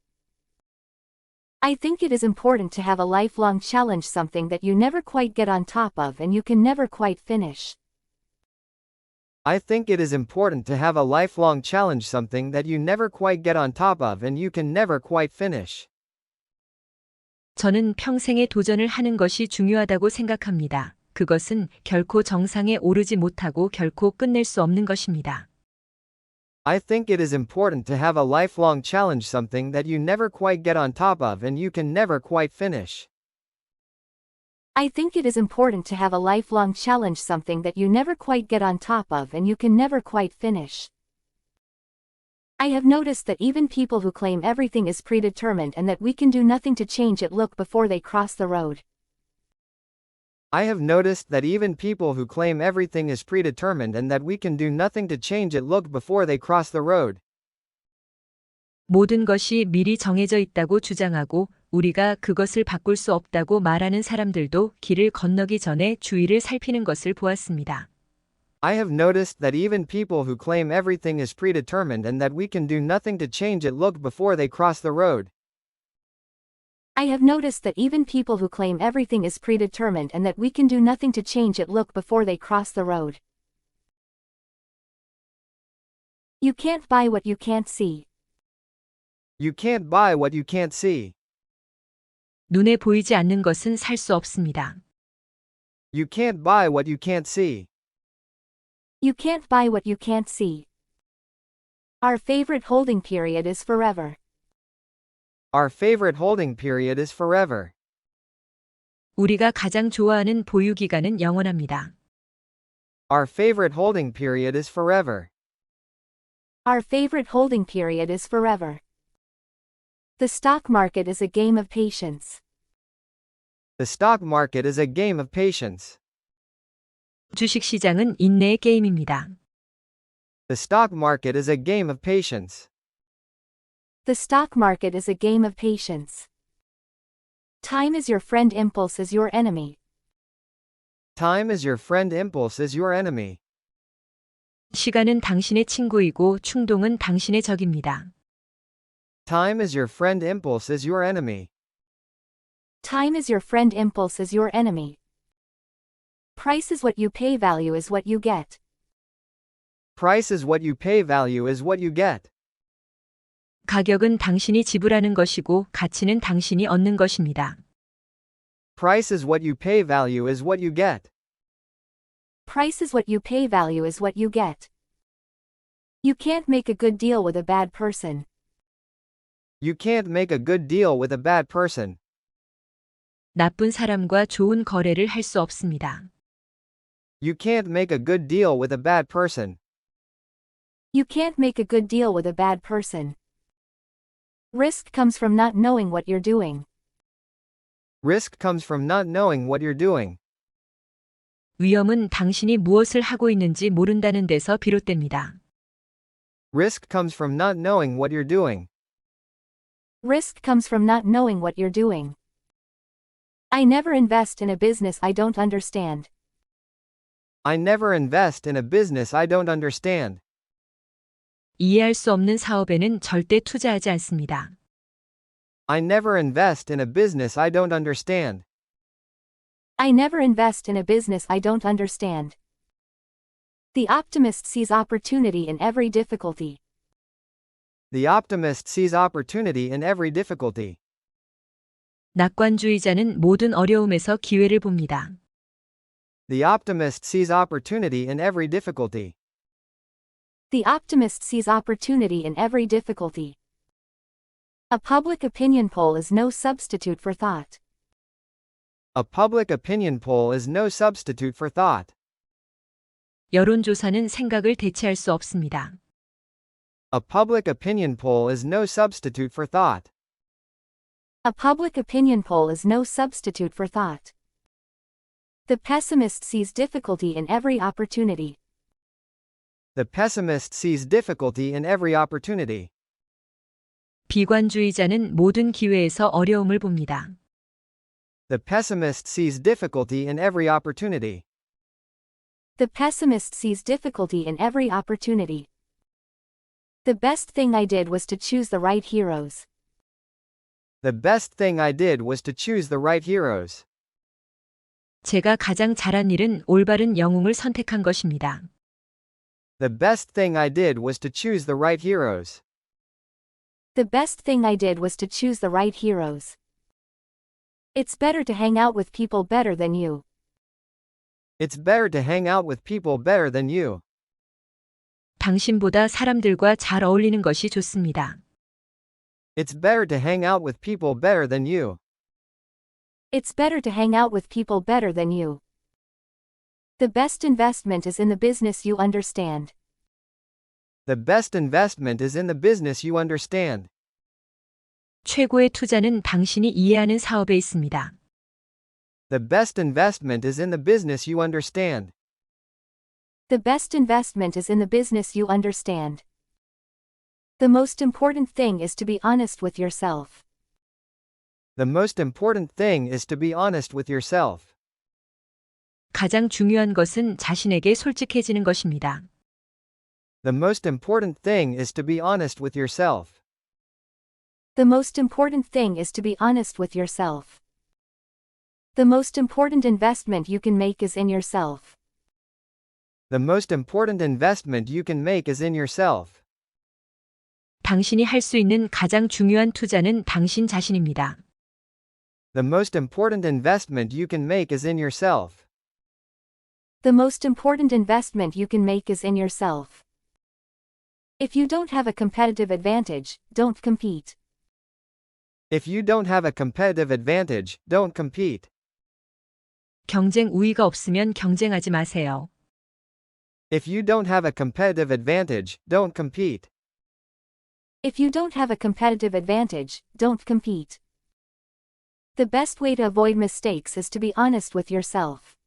I think it is important to have a lifelong challenge, something that you never quite get on top of and you can never quite finish. I think it is important to have a lifelong challenge, something that you never quite get on top of and you can never quite finish. 저는 평생의 도전을 하는 것이 중요하다고 생각합니다. 그것은 결코 정상에 오르지 못하고 결코 끝낼 수 없는 것입니다. I think it is important to have a lifelong challenge, something that you never quite get on top of and you can never quite finish. I think it is important to have a lifelong challenge, something that you never quite get on top of and you can never quite finish. I have noticed that even people who claim everything is predetermined and that we can do nothing to change it look before they cross the road. I have noticed that even people who claim everything is predetermined and that we can do nothing to change it look before they cross the road. 모든 것이 미리 정해져 있다고 주장하고 우리가 그것을 바꿀 수 없다고 말하는 사람들도 길을 건너기 전에 주위를 살피는 것을 보았습니다. I have noticed that even people who claim everything is predetermined and that we can do nothing to change it look before they cross the road. I have noticed that even people who claim everything is predetermined and that we can do nothing to change it look before they cross the road. You can't buy what you can't see. You can't buy what you can't see. 눈에 보이지 않는 것은 살 수 없습니다. You can't buy what you can't see. You can't buy what you can't see. Our favorite holding period is forever. Our favorite holding period is forever. 우리가 가장 좋아하는 보유 기간은 영원합니다. Our favorite holding period is forever. Our favorite holding period is forever. The stock market is a game of patience. The stock market is a game of patience. 주식 시장은 인내의 게임입니다. The stock market is a game of patience. The stock market is a game of patience. Time is your friend, impulse is your enemy. Time is your friend, impulse is your enemy. 시간은 당신의 친구이고 충동은 당신의 적입니다. Time is your friend, impulse is your enemy. Time is your friend, impulse is your enemy. Price is what you pay, value is what you get. Price is what you pay, value is what you get. 가격은 당신이 지불하는 것이고 가치는 당신이 얻는 것입니다. Price is what you pay, value is what you get. Price is what you pay, value is what you get. You can't make a good deal with a bad person. You can't make a good deal with a bad person. 나쁜 사람과 좋은 거래를 할 수 없습니다. You can't make a good deal with a bad person. You can't make a good deal with a bad person. Risk comes from not knowing what you're doing. Risk comes from not knowing what you're doing. 위험은 당신이 무엇을 하고 있는지 모른다는 데서 비롯됩니다. Risk comes from not knowing what you're doing. Risk comes from not knowing what you're doing. I never invest in a business I don't understand. I never invest in a business I don't understand. 이해할 수 없는 사업에는 절대 투자하지 않습니다. I never invest in a business I don't understand. I never invest in a business I don't understand. The optimist sees opportunity in every difficulty. The optimist sees opportunity in every difficulty. 낙관주의자는 모든 어려움에서 기회를 봅니다. The optimist sees opportunity in every difficulty. The optimist sees opportunity in every difficulty. A public opinion poll is no substitute for thought. A public opinion poll is no substitute for thought. 여론조사는 생각을 대체할 수 없습니다. A public opinion poll is no substitute for thought. A public opinion poll is no substitute for thought. The pessimist sees difficulty in every opportunity. The pessimist sees difficulty in every opportunity. 비관주의자는 모든 기회에서 어려움을 봅니다. The pessimist sees difficulty in every opportunity. The pessimist sees difficulty in every opportunity. The best thing I did was to choose the right heroes. The best thing I did was to choose the right heroes. 제가 가장 잘한 일은 올바른 영웅을 선택한 것입니다. The best thing I did was to choose the right heroes. The best thing I did was to choose the right heroes. It's better to hang out with people better than you. It's better to hang out with people better than you. 당신보다 사람들과 잘 어울리는 것이 좋습니다. It's better to hang out with people better than you. It's better to hang out with people better than you. The best investment is in the business you understand. The best investment is in the business you understand. 최고의 투자는 당신이 이해하는 사업에 있습니다. The best investment is in the business you understand. The best investment is in the business you understand. The most important thing is to be honest with yourself. The most important thing is to be honest with yourself. 가장 중요한 것은 자신에게 솔직해지는 것입니다. The most important thing is to be honest with yourself. The most important thing is to be honest with yourself. The most important investment you can make is in yourself. The most important investment you can make is in yourself. 당신이 할 수 있는 가장 중요한 투자는 당신 자신입니다. The most important investment you can make is in yourself. The most important investment you can make is in yourself. If you don't have a competitive advantage, don't compete. If you don't have a competitive advantage, don't compete. 경쟁 우위가 없으면 경쟁하지 마세요. If you don't have a competitive advantage, don't compete. If you don't have a competitive advantage, don't compete. The best way to avoid mistakes is to be honest with yourself.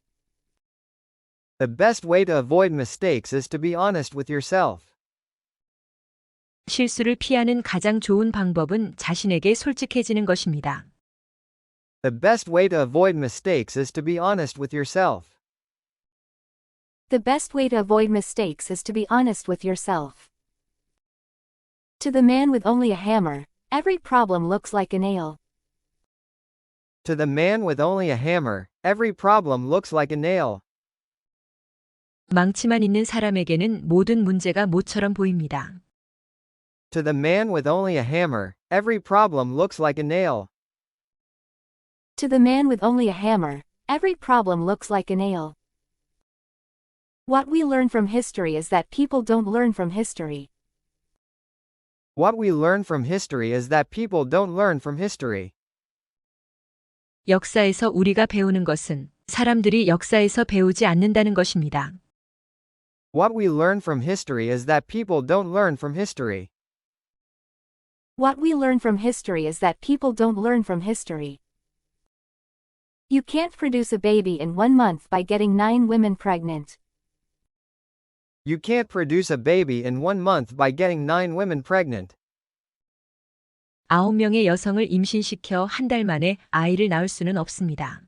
The best way to avoid mistakes is to be honest with yourself. 실수를 피하는 가장 좋은 방법은 자신에게 솔직해지는 것입니다. The best way to avoid mistakes is to be honest with yourself. The best way to avoid mistakes is to be honest with yourself. To the man with only a hammer, every problem looks like a nail. To the man with only a hammer, every problem looks like a nail. 망치만 있는 사람에게는 모든 문제가 모처럼 보입니다. To the man with only a hammer, every problem looks like a nail. To the man with only a hammer, every problem looks like a nail. What we learn from history is that people don't learn from history. What we learn from history is that people don't learn from history. 역사에서 우리가 배우는 것은 사람들이 역사에서 배우지 않는다는 것입니다. What we learn from history is that people don't learn from history. What we learn from history is that people don't learn from history. You can't produce a baby in 1 month by getting 9 women pregnant. You can't produce a baby in 1 month by getting 9 women pregnant. 9명의 여성을 임신시켜 한 달 만에 아이를 낳을 수는 없습니다.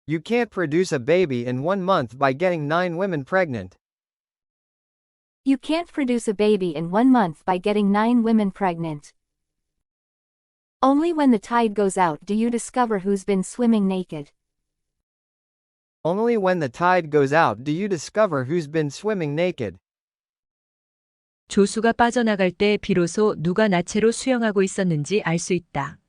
You can't produce a baby in 1 month by getting 9 women pregnant. You can't produce a baby in 1 month by getting 9 women pregnant. Only when the tide goes out do you discover who's been swimming naked. Only when the tide goes out do you discover who's been swimming naked. 조수가 빠져나갈 때 비로소 누가 나체로 수영하고 있었는지 알 수 있다.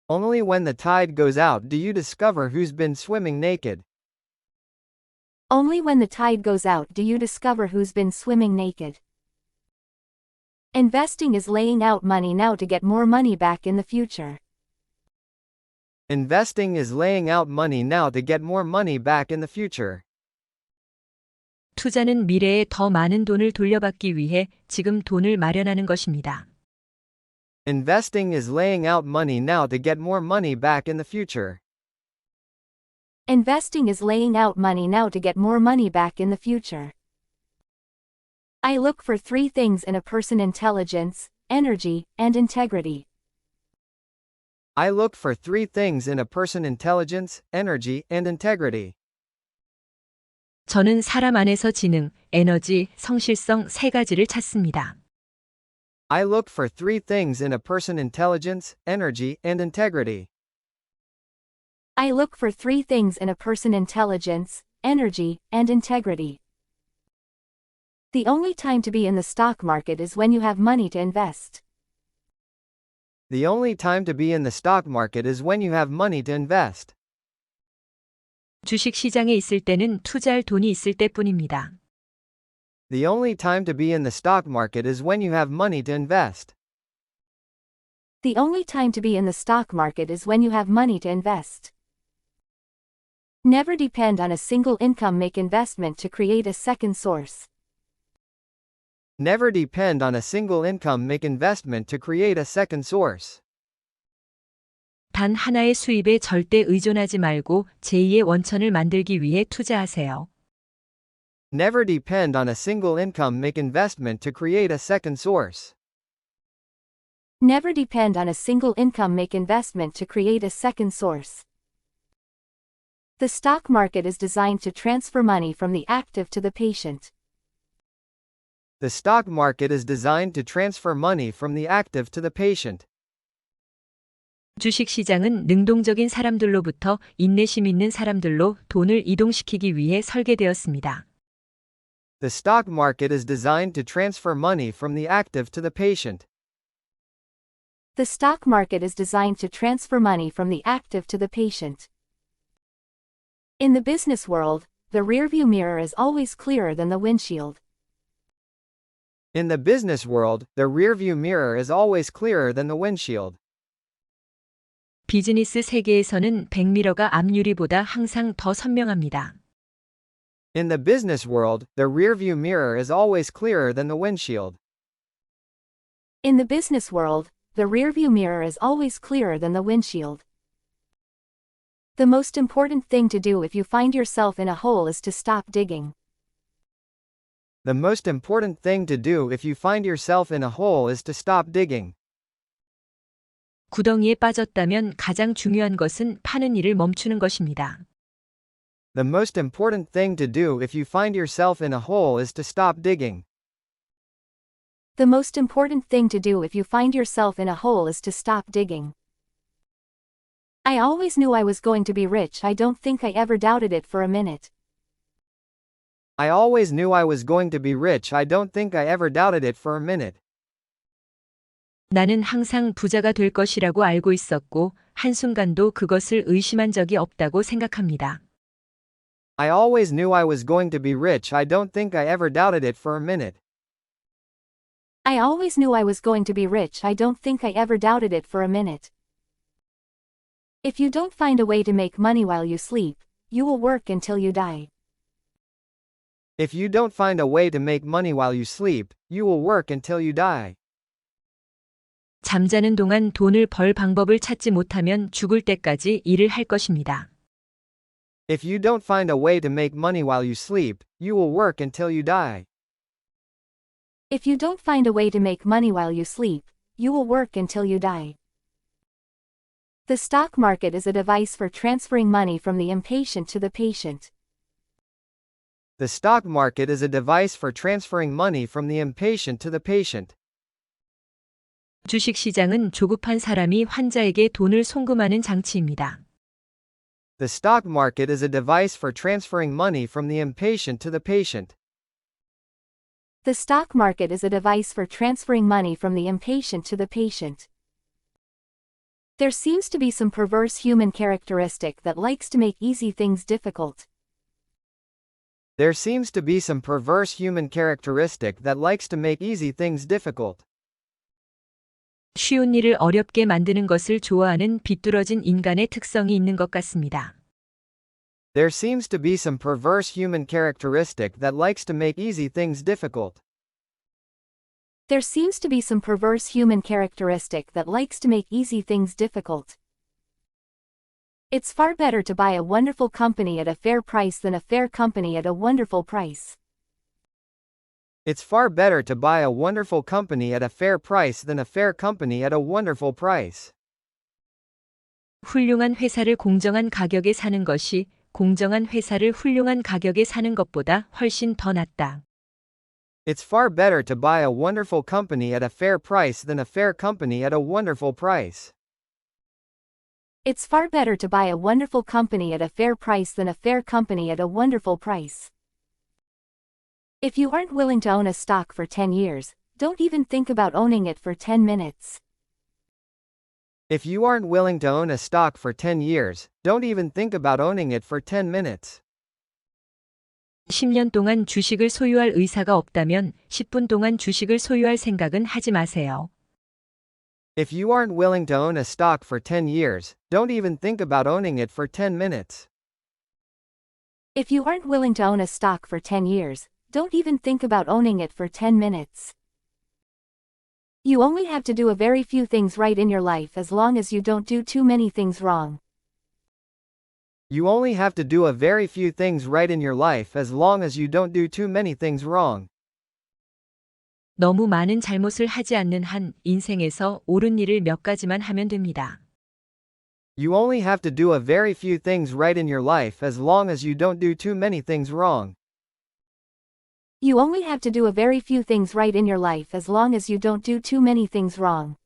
Only when the tide goes out do you discover who's been swimming naked. Only when the tide goes out do you discover who's been swimming naked. Investing is laying out money now to get more money back in the future. Investing is laying out money now to get more money back in the future. 투자는 미래에 더 많은 돈을 돌려받기 위해 지금 돈을 마련하는 것입니다. Investing is laying out money now to get more money back in the future. Investing is laying out money now to get more money back in the future. I look for three things in a person: intelligence, energy, and integrity. I look for three things in a person: intelligence, energy, and integrity. 저는 사람 안에서 지능, 에너지, 성실성 세 가지를 찾습니다. I look for three things in a person: intelligence, energy, and integrity. I look for three things in a person: intelligence, energy, and integrity. The only time to be in the stock market is when you have money to invest. The only time to be in the stock market is when you have money to invest. 주식 시장에 있을 때는 투자할 돈이 있을 때뿐입니다. The only time to be in the stock market is when you have money to invest. The only time to be in the stock market is when you have money to invest. Never depend on a single income. Make investment to create a second source. Never depend on a single income. Make investment to create a second source. 단 하나의 수입에 절대 의존하지 말고 제2의 원천을 만들기 위해 투자하세요. Never depend on a single income. Make investment to create a second source. Never depend on a single income. Make investment to create a second source. The stock market is designed to transfer money from the active to the patient. The stock market is designed to transfer money from the active to the patient. 주식 시장은 능동적인 사람들로부터 인내심 있는 사람들로 돈을 이동시키기 위해 설계되었습니다. The stock market is designed to transfer money from the active to the patient. The stock market is designed to transfer money from the active to the patient. In the business world, the rearview mirror is always clearer than the windshield. In the business world, the rearview mirror is always clearer than the windshield. 비즈니스 세계에서는 백미러가 앞유리보다 항상 더 선명합니다. In the business world, the rearview mirror is always clearer than the windshield. In the business world, the rearview mirror is always clearer than the windshield. The most important thing to do if you find yourself in a hole is to stop digging. The most important thing to do if you find yourself in a hole is to stop digging. 구덩이에 빠졌다면 가장 중요한 것은 파는 일을 멈추는 것입니다. The most important thing to do if you find yourself in a hole is to stop digging. The most important thing to do if you find yourself in a hole is to stop digging. I always knew I was going to be rich. I don't think I ever doubted it for a minute. I always knew I was going to be rich. I don't think I ever doubted it for a minute. 나는 항상 부자가 될 것이라고 알고 있었고 한순간도 그것을 의심한 적이 없다고 생각합니다. I always knew I was going to be rich. I don't think I ever doubted it for a minute. I always knew I was going to be rich. I don't think I ever doubted it for a minute. If you don't find a way to make money while you sleep, you will work until you die. If you don't find a way to make money while you sleep, you will work until you die. 잠자는 동안 돈을 벌 방법을 찾지 못하면 죽을 때까지 일을 할 것입니다. If you don't find a way to make money while you sleep, you will work until you die. If you don't find a way to make money while you sleep, you will work until you die. The stock market is a device for transferring money from the impatient to the patient. The stock market is a device for transferring money from the impatient to the patient. 주식 시장은 조급한 사람이 환자에게 돈을 송금하는 장치입니다. The stock market is a device for transferring money from the impatient to the patient. The stock market is a device for transferring money from the impatient to the patient. There seems to be some perverse human characteristic that likes to make easy things difficult. There seems to be some perverse human characteristic that likes to make easy things difficult. 쉬운 일을 어렵게 만드는 것을 좋아하는 비뚤어진 인간의 특성이 있는 것 같습니다. There seems to be some perverse human characteristic that likes to make easy things difficult. There seems to be some perverse human characteristic that likes to make easy things difficult. It's far better to buy a wonderful company at a fair price than a fair company at a wonderful price. It's far better to buy a wonderful company at a fair price than a fair company at a wonderful price. 훌륭한 회사를 공정한 가격에 사는 것이 공정한 회사를 훌륭한 가격에 사는 것보다 훨씬 더 낫다. It's far better to buy a wonderful company at a fair price than a fair company at a wonderful price. It's far better to buy a wonderful company at a fair price than a fair company at a wonderful price. If you aren't willing to own a stock for 10 years, don't even think about owning it for 10 minutes. If you aren't willing to own a stock for 10 years, don't even think about owning it for 10 minutes. 10년 동안 주식을 소유할 의사가 없다면 10분 동안 주식을 소유할 생각은 하지 마세요. If you aren't willing to own a stock for 10 years, don't even think about owning it for 10 minutes. If you aren't willing to own a stock for 10 years, don't even think about owning it for 10 minutes. You only have to do a very few things right in your life as long as you don't do too many things wrong. You only have to do a very few things right in your life as long as you don't do too many things wrong. 너무 많은 잘못을 하지 않는 한 인생에서 옳은 일을 몇 가지만 하면 됩니다. You only have to do a very few things right in your life as long as you don't do too many things wrong. You only have to do a very few things right in your life as long as you don't do too many things wrong.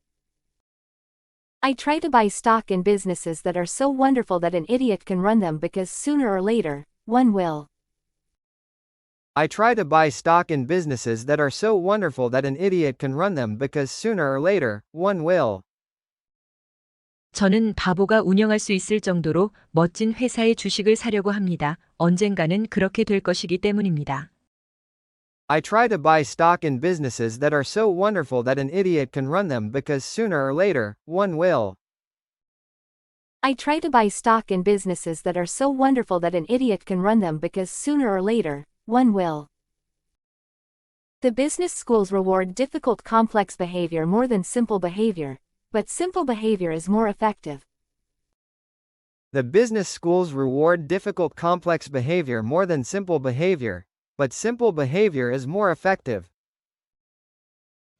I try to buy stock in businesses that are so wonderful that an idiot can run them because sooner or later, one will. I try to buy stock in businesses that are so wonderful that an idiot can run them because sooner or later, one will. 저는 바보가 운영할 수 있을 정도로 멋진 회사의 주식을 사려고 합니다. 언젠가는 그렇게 될 것이기 때문입니다. I try to buy stock in businesses that are so wonderful that an idiot can run them because sooner or later, one will. I try to buy stock in businesses that are so wonderful that an idiot can run them because sooner or later, one will. The business schools reward difficult complex behavior more than simple behavior, but simple behavior is more effective. The business schools reward difficult complex behavior more than simple behavior, but simple behavior is more effective.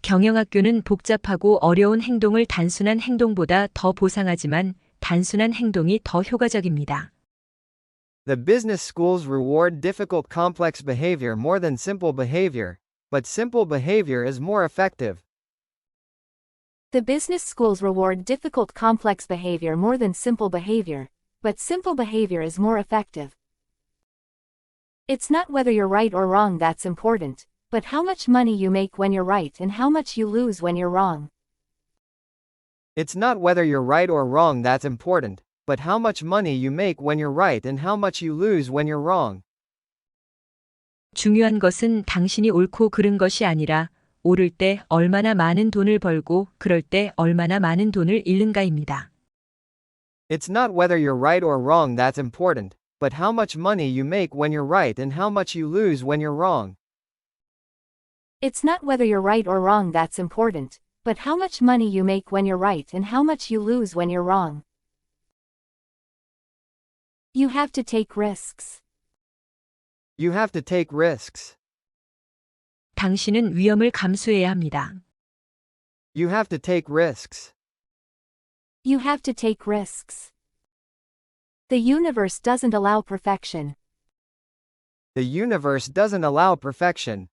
경영학교는 복잡하고 어려운 행동을 단순한 행동보다 더 보상하지만 단순한 행동이 더 효과적입니다. The business schools reward difficult complex behavior more than simple behavior, but simple behavior is more effective. The business schools reward difficult complex behavior more than simple behavior, but simple behavior is more effective. It's not whether you're right or wrong that's important, but how much money you make when you're right and how much you lose when you're wrong. It's not whether you're right or wrong that's important, but how much money you make when you're right and how much you lose when you're wrong. 중요한 것은 당신이 옳고 그른 것이 아니라 오를 때 얼마나 많은 돈을 벌고 그럴 때 얼마나 많은 돈을 잃는가입니다. It's not whether you're right or wrong that's important, but how much money you make when you're right and how much you lose when you're wrong. It's not whether you're right or wrong that's important, but how much money you make when you're right and how much you lose when you're wrong. You have to take risks. You have to take risks. 당신은 위험을 감수해야 합니다. You have to take risks. You have to take risks. The universe doesn't allow perfection. The universe doesn't allow perfection.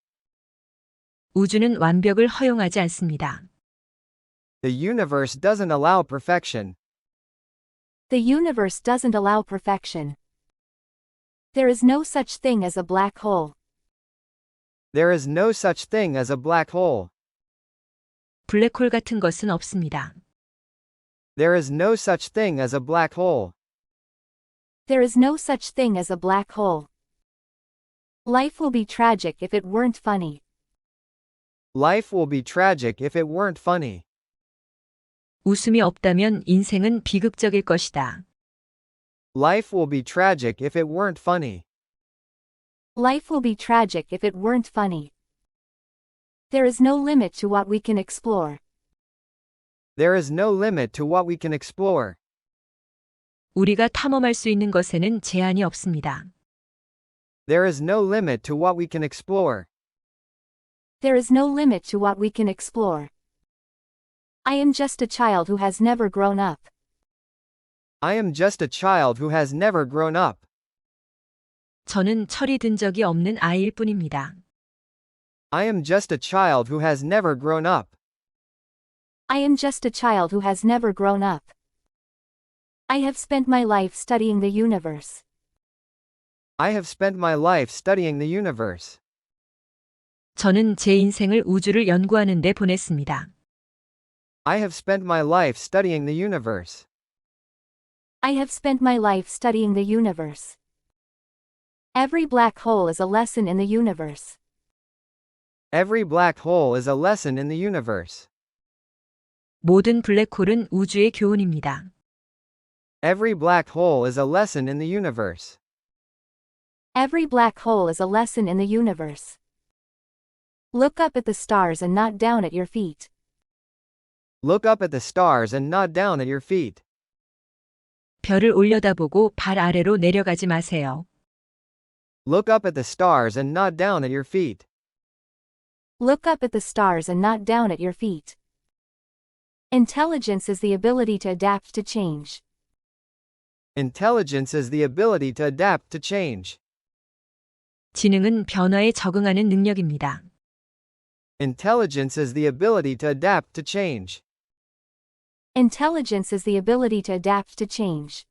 우주는 완벽을 허용하지 않습니다. The universe doesn't allow perfection. The universe doesn't allow perfection. There is no such thing as a black hole. There is no such thing as a black hole. 블랙홀 같은 것은 없습니다. There is no such thing as a black hole. There is no such thing as a black hole. Life will be tragic if it weren't funny. Life will be tragic if it weren't funny. 웃음이 없다면 인생은 비극적일 것이다. Life will be tragic if it weren't funny. Life will be tragic if it weren't funny. There is no limit to what we can explore. There is no limit to what we can explore. 우리가 탐험할 수 있는 것에는 제한이 없습니다. There is no limit to what we can explore. There is no limit to what we can explore. I am just a child who has never grown up. I am just a child who has never grown up. 저는 철이 든 적이 없는 아이일 뿐입니다. I am just a child who has never grown up. I am just a child who has never grown up. I have spent my life studying the universe. I have spent my life studying the universe. 저는 제 인생을 우주를 연구하는 데 보냈습니다. I have spent my life studying the universe. I have spent my life studying the universe. Every black hole is a lesson in the universe. Every black hole is a lesson in the universe. 모든 블랙홀은 우주의 교훈입니다. Every black hole is a lesson in the universe. Every black hole is a lesson in the universe. Look up at the stars and not down at your feet. Look up at the stars and not down at your feet. 별을 올려다보고 발 아래로 내려가지 마세요. Look up at the stars and not down at your feet. Look up at the stars and not down at your feet. Intelligence is the ability to adapt to change. Intelligence is the ability to adapt to change. 지능은 변화에 적응하는 능력입니다. Intelligence is the ability to adapt to change. Intelligence is the ability to adapt to change.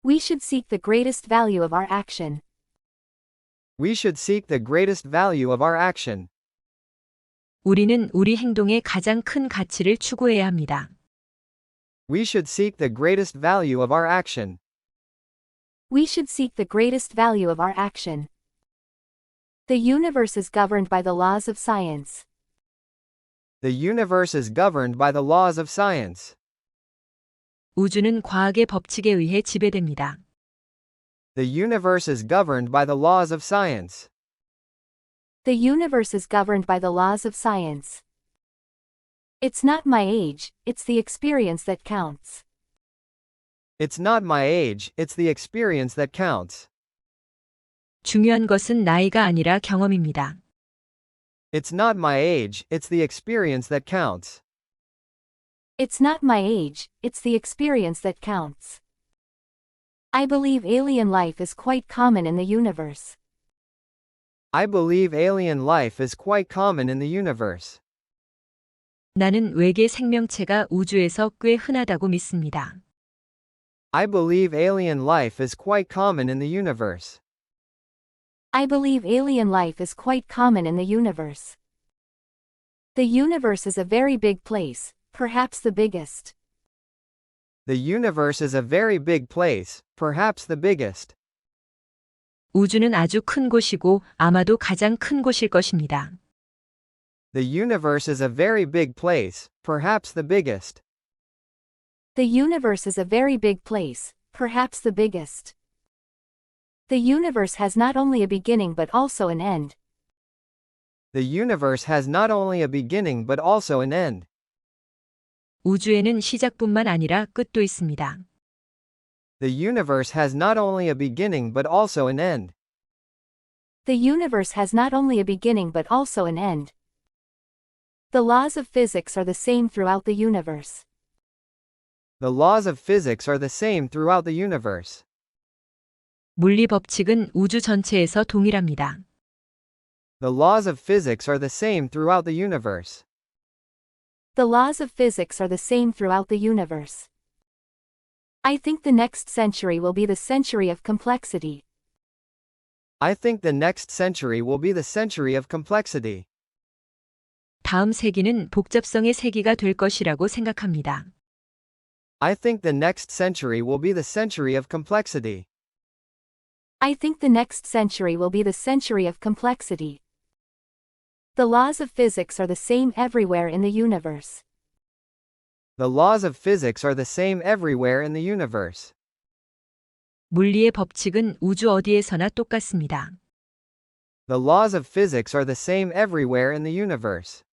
We should seek the greatest value of our action. We should seek the greatest value of our action. 우리는 우리 행동의 가장 큰 가치를 추구해야 합니다. We should seek the greatest value of our action. We should seek the greatest value of our action. The universe is governed by the laws of science. The universe is governed by the laws of science. 우주는 과학의 법칙에 의해 지배됩니다. The universe is governed by the laws of science. The universe is governed by the laws of science. It's not my age, it's the experience that counts. It's not my age, it's the experience that counts. 중요한 것은 나이가 아니라 경험입니다. It's not my age, it's the experience that counts. It's not my age, it's the experience that counts. I believe alien life is quite common in the universe. I believe alien life is quite common in the universe. 나는 외계 생명체가 우주에서 꽤 흔하다고 믿습니다. I believe alien life is quite common in the universe. I believe alien life is quite common in the universe. The universe is a very big place, perhaps the biggest. The universe is a very big place, perhaps the biggest. 우주는 아주 큰 곳이고 아마도 가장 큰 곳일 것입니다. The universe is a very big place, perhaps the biggest. The universe is a very big place, perhaps the biggest. The universe has not only a beginning but also an end. The universe has not only a beginning but also an end. 우주에는 시작뿐만 아니라 끝도 있습니다. The universe has not only a beginning but also an end. The universe has not only a beginning but also an end. The laws of physics are the same throughout the universe. The laws of physics are the same throughout the universe. 물리 법칙은 우주 전체에서 동일합니다. The laws of physics are the same throughout the universe. The laws of physics are the same throughout the universe. I think the next century will be the century of complexity. I think the next century will be the century of complexity. 다음 세기는 복잡성의 세기가 될 것이라고 생각합니다. I think the next century will be the century of complexity. I think the next century will be the century of complexity. The laws of physics are the same everywhere in the universe. The laws of physics are the same everywhere in the universe. 물리의 법칙은 우주 어디에서나 똑같습니다. The laws of physics are the same everywhere in the universe.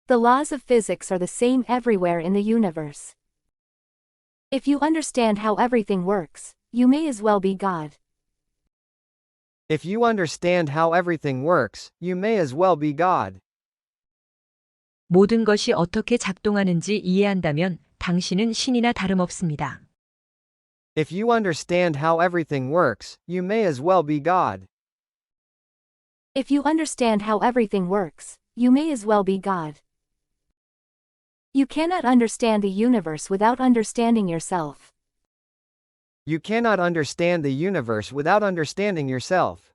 The laws of physics are the same everywhere in the universe. If you understand how everything works, you may as well be God. If you understand how everything works, you may as well be God. 모든 것이 어떻게 작동하는지 이해한다면 당신은 신이나 다름없습니다. If you understand how everything works, you may as well be God. If you understand how everything works, you may as well be God. You cannot understand the universe without understanding yourself. You cannot understand the universe without understanding yourself.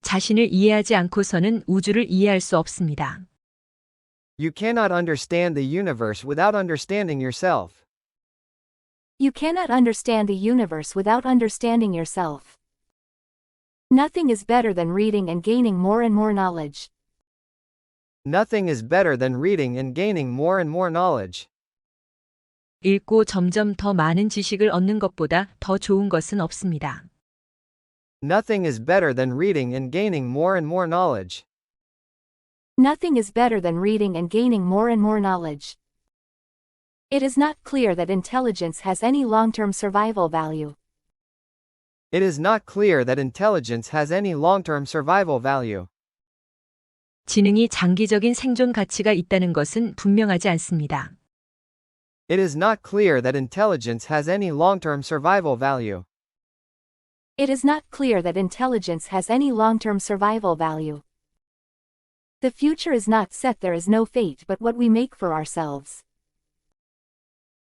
자신을 이해하지 않고서는 우주를 이해할 수 없습니다. You cannot understand the universe without understanding yourself. You cannot understand the universe without understanding yourself. Nothing is better than reading and gaining more and more knowledge. Nothing is better than reading and gaining more and more knowledge. 읽고 점점 더 많은 지식을 얻는 것보다 더 좋은 것은 없습니다. Nothing is better than reading and gaining more and more knowledge. Nothing is better than reading and gaining more and more knowledge. It is not clear that intelligence has any long-term survival value. It is not clear that intelligence has any long-term survival value. 지능이 장기적인 생존 가치가 있다는 것은 분명하지 않습니다. It is not clear that intelligence has any long-term survival value. It is not clear that intelligence has any long-term survival value. The future is not set, there is no fate but what we make for ourselves.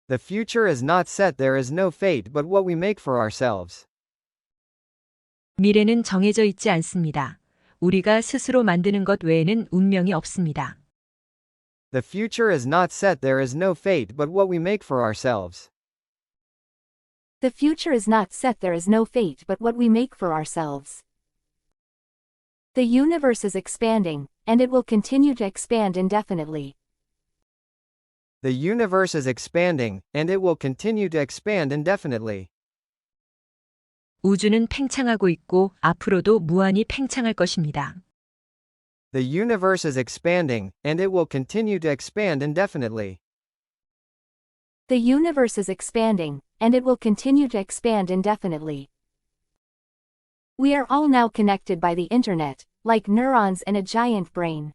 The future is not set, there is no fate but what we make for ourselves. 미래는 정해져 있지 않습니다. 우리가 스스로 만드는 것 외에는 운명이 없습니다. The future is not set, there is no fate but what we make for ourselves. The future is not set, there is no fate but what we make for ourselves. The universe is expanding, and it will continue to expand indefinitely. The universe is expanding, and it will continue to expand indefinitely. 우주는 팽창하고 있고 앞으로도 무한히 팽창할 것입니다. The universe is expanding, and it will continue to expand indefinitely. The universe is expanding, and it will continue to expand indefinitely. We are all now connected by the internet, like neurons in a giant brain.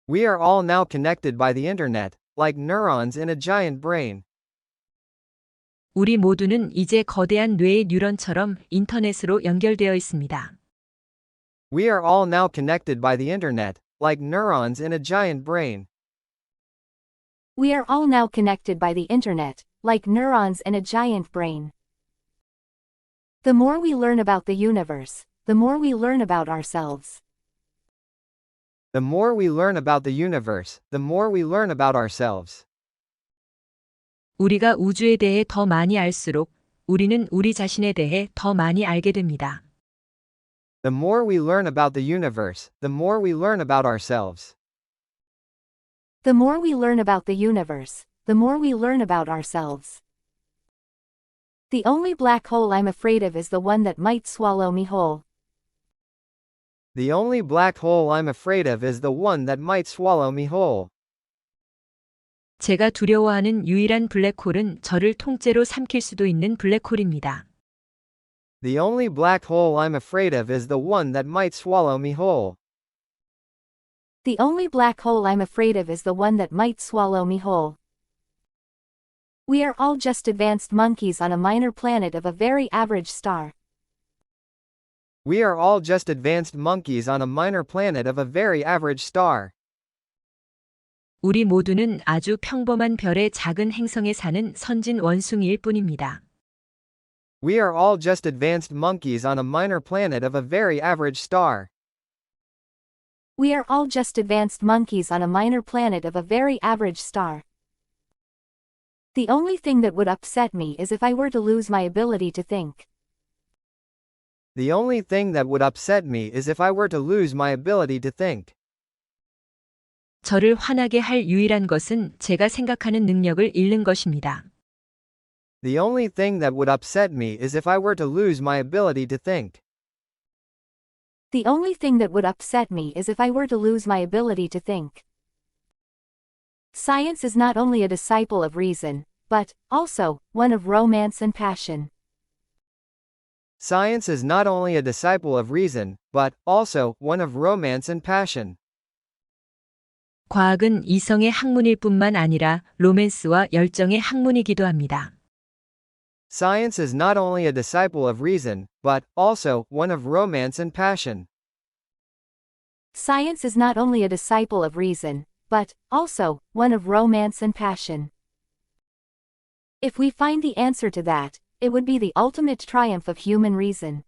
We are all now connected by the internet, like neurons in a giant brain. 우리 모두는 이제 거대한 뇌의 뉴런처럼 인터넷으로 연결되어 있습니다. We are all now connected by the internet, like neurons in a giant brain. We are all now connected by the internet, like neurons in a giant brain. The more we learn about the universe, the more we learn about ourselves. The more we learn about the universe, the more we learn about ourselves. 우리가 우주에 대해 더 많이 알수록 우리는 우리 자신에 대해 더 많이 알게 됩니다. The more we learn about the universe, the more we learn about ourselves. The more we learn about the universe, the more we learn about ourselves. The only black hole I'm afraid of is the one that might swallow me whole. The only black hole I'm afraid of is the one that might swallow me whole. 제가 두려워하는 유일한 블랙홀은 저를 통째로 삼킬 수도 있는 블랙홀입니다. The only black hole I'm afraid of is the one that might swallow me whole. The only black hole I'm afraid of is the one that might swallow me whole. We are all just advanced monkeys on a minor planet of a very average star. We are all just advanced monkeys on a minor planet of a very average star. 우리 모두는 아주 평범한 별의 작은 행성에 사는 선진 원숭이일 뿐입니다. We are all just advanced monkeys on a minor planet of a very average star. We are all just advanced monkeys on a minor planet of a very average star. The only thing that would upset me is if I were to lose my ability to think. The only thing that would upset me is if I were to lose my ability to think. 저를 화나게 할 유일한 것은 제가 생각하는 능력을 잃는 것입니다. The only thing that would upset me is if I were to lose my ability to think. The only thing that would upset me is if I were to lose my ability to think. Science is not only a disciple of reason, but but also one of romance and passion. Science is not only a disciple of reason, but also one of romance and passion. 과학은 이성의 학문일 뿐만 아니라 로맨스와 열정의 학문이기도 합니다. Science is not only a disciple of reason, but also one of romance and passion. Science is not only a disciple of reason, but also one of romance and passion. If we find the answer to that, it would be the ultimate triumph of human reason.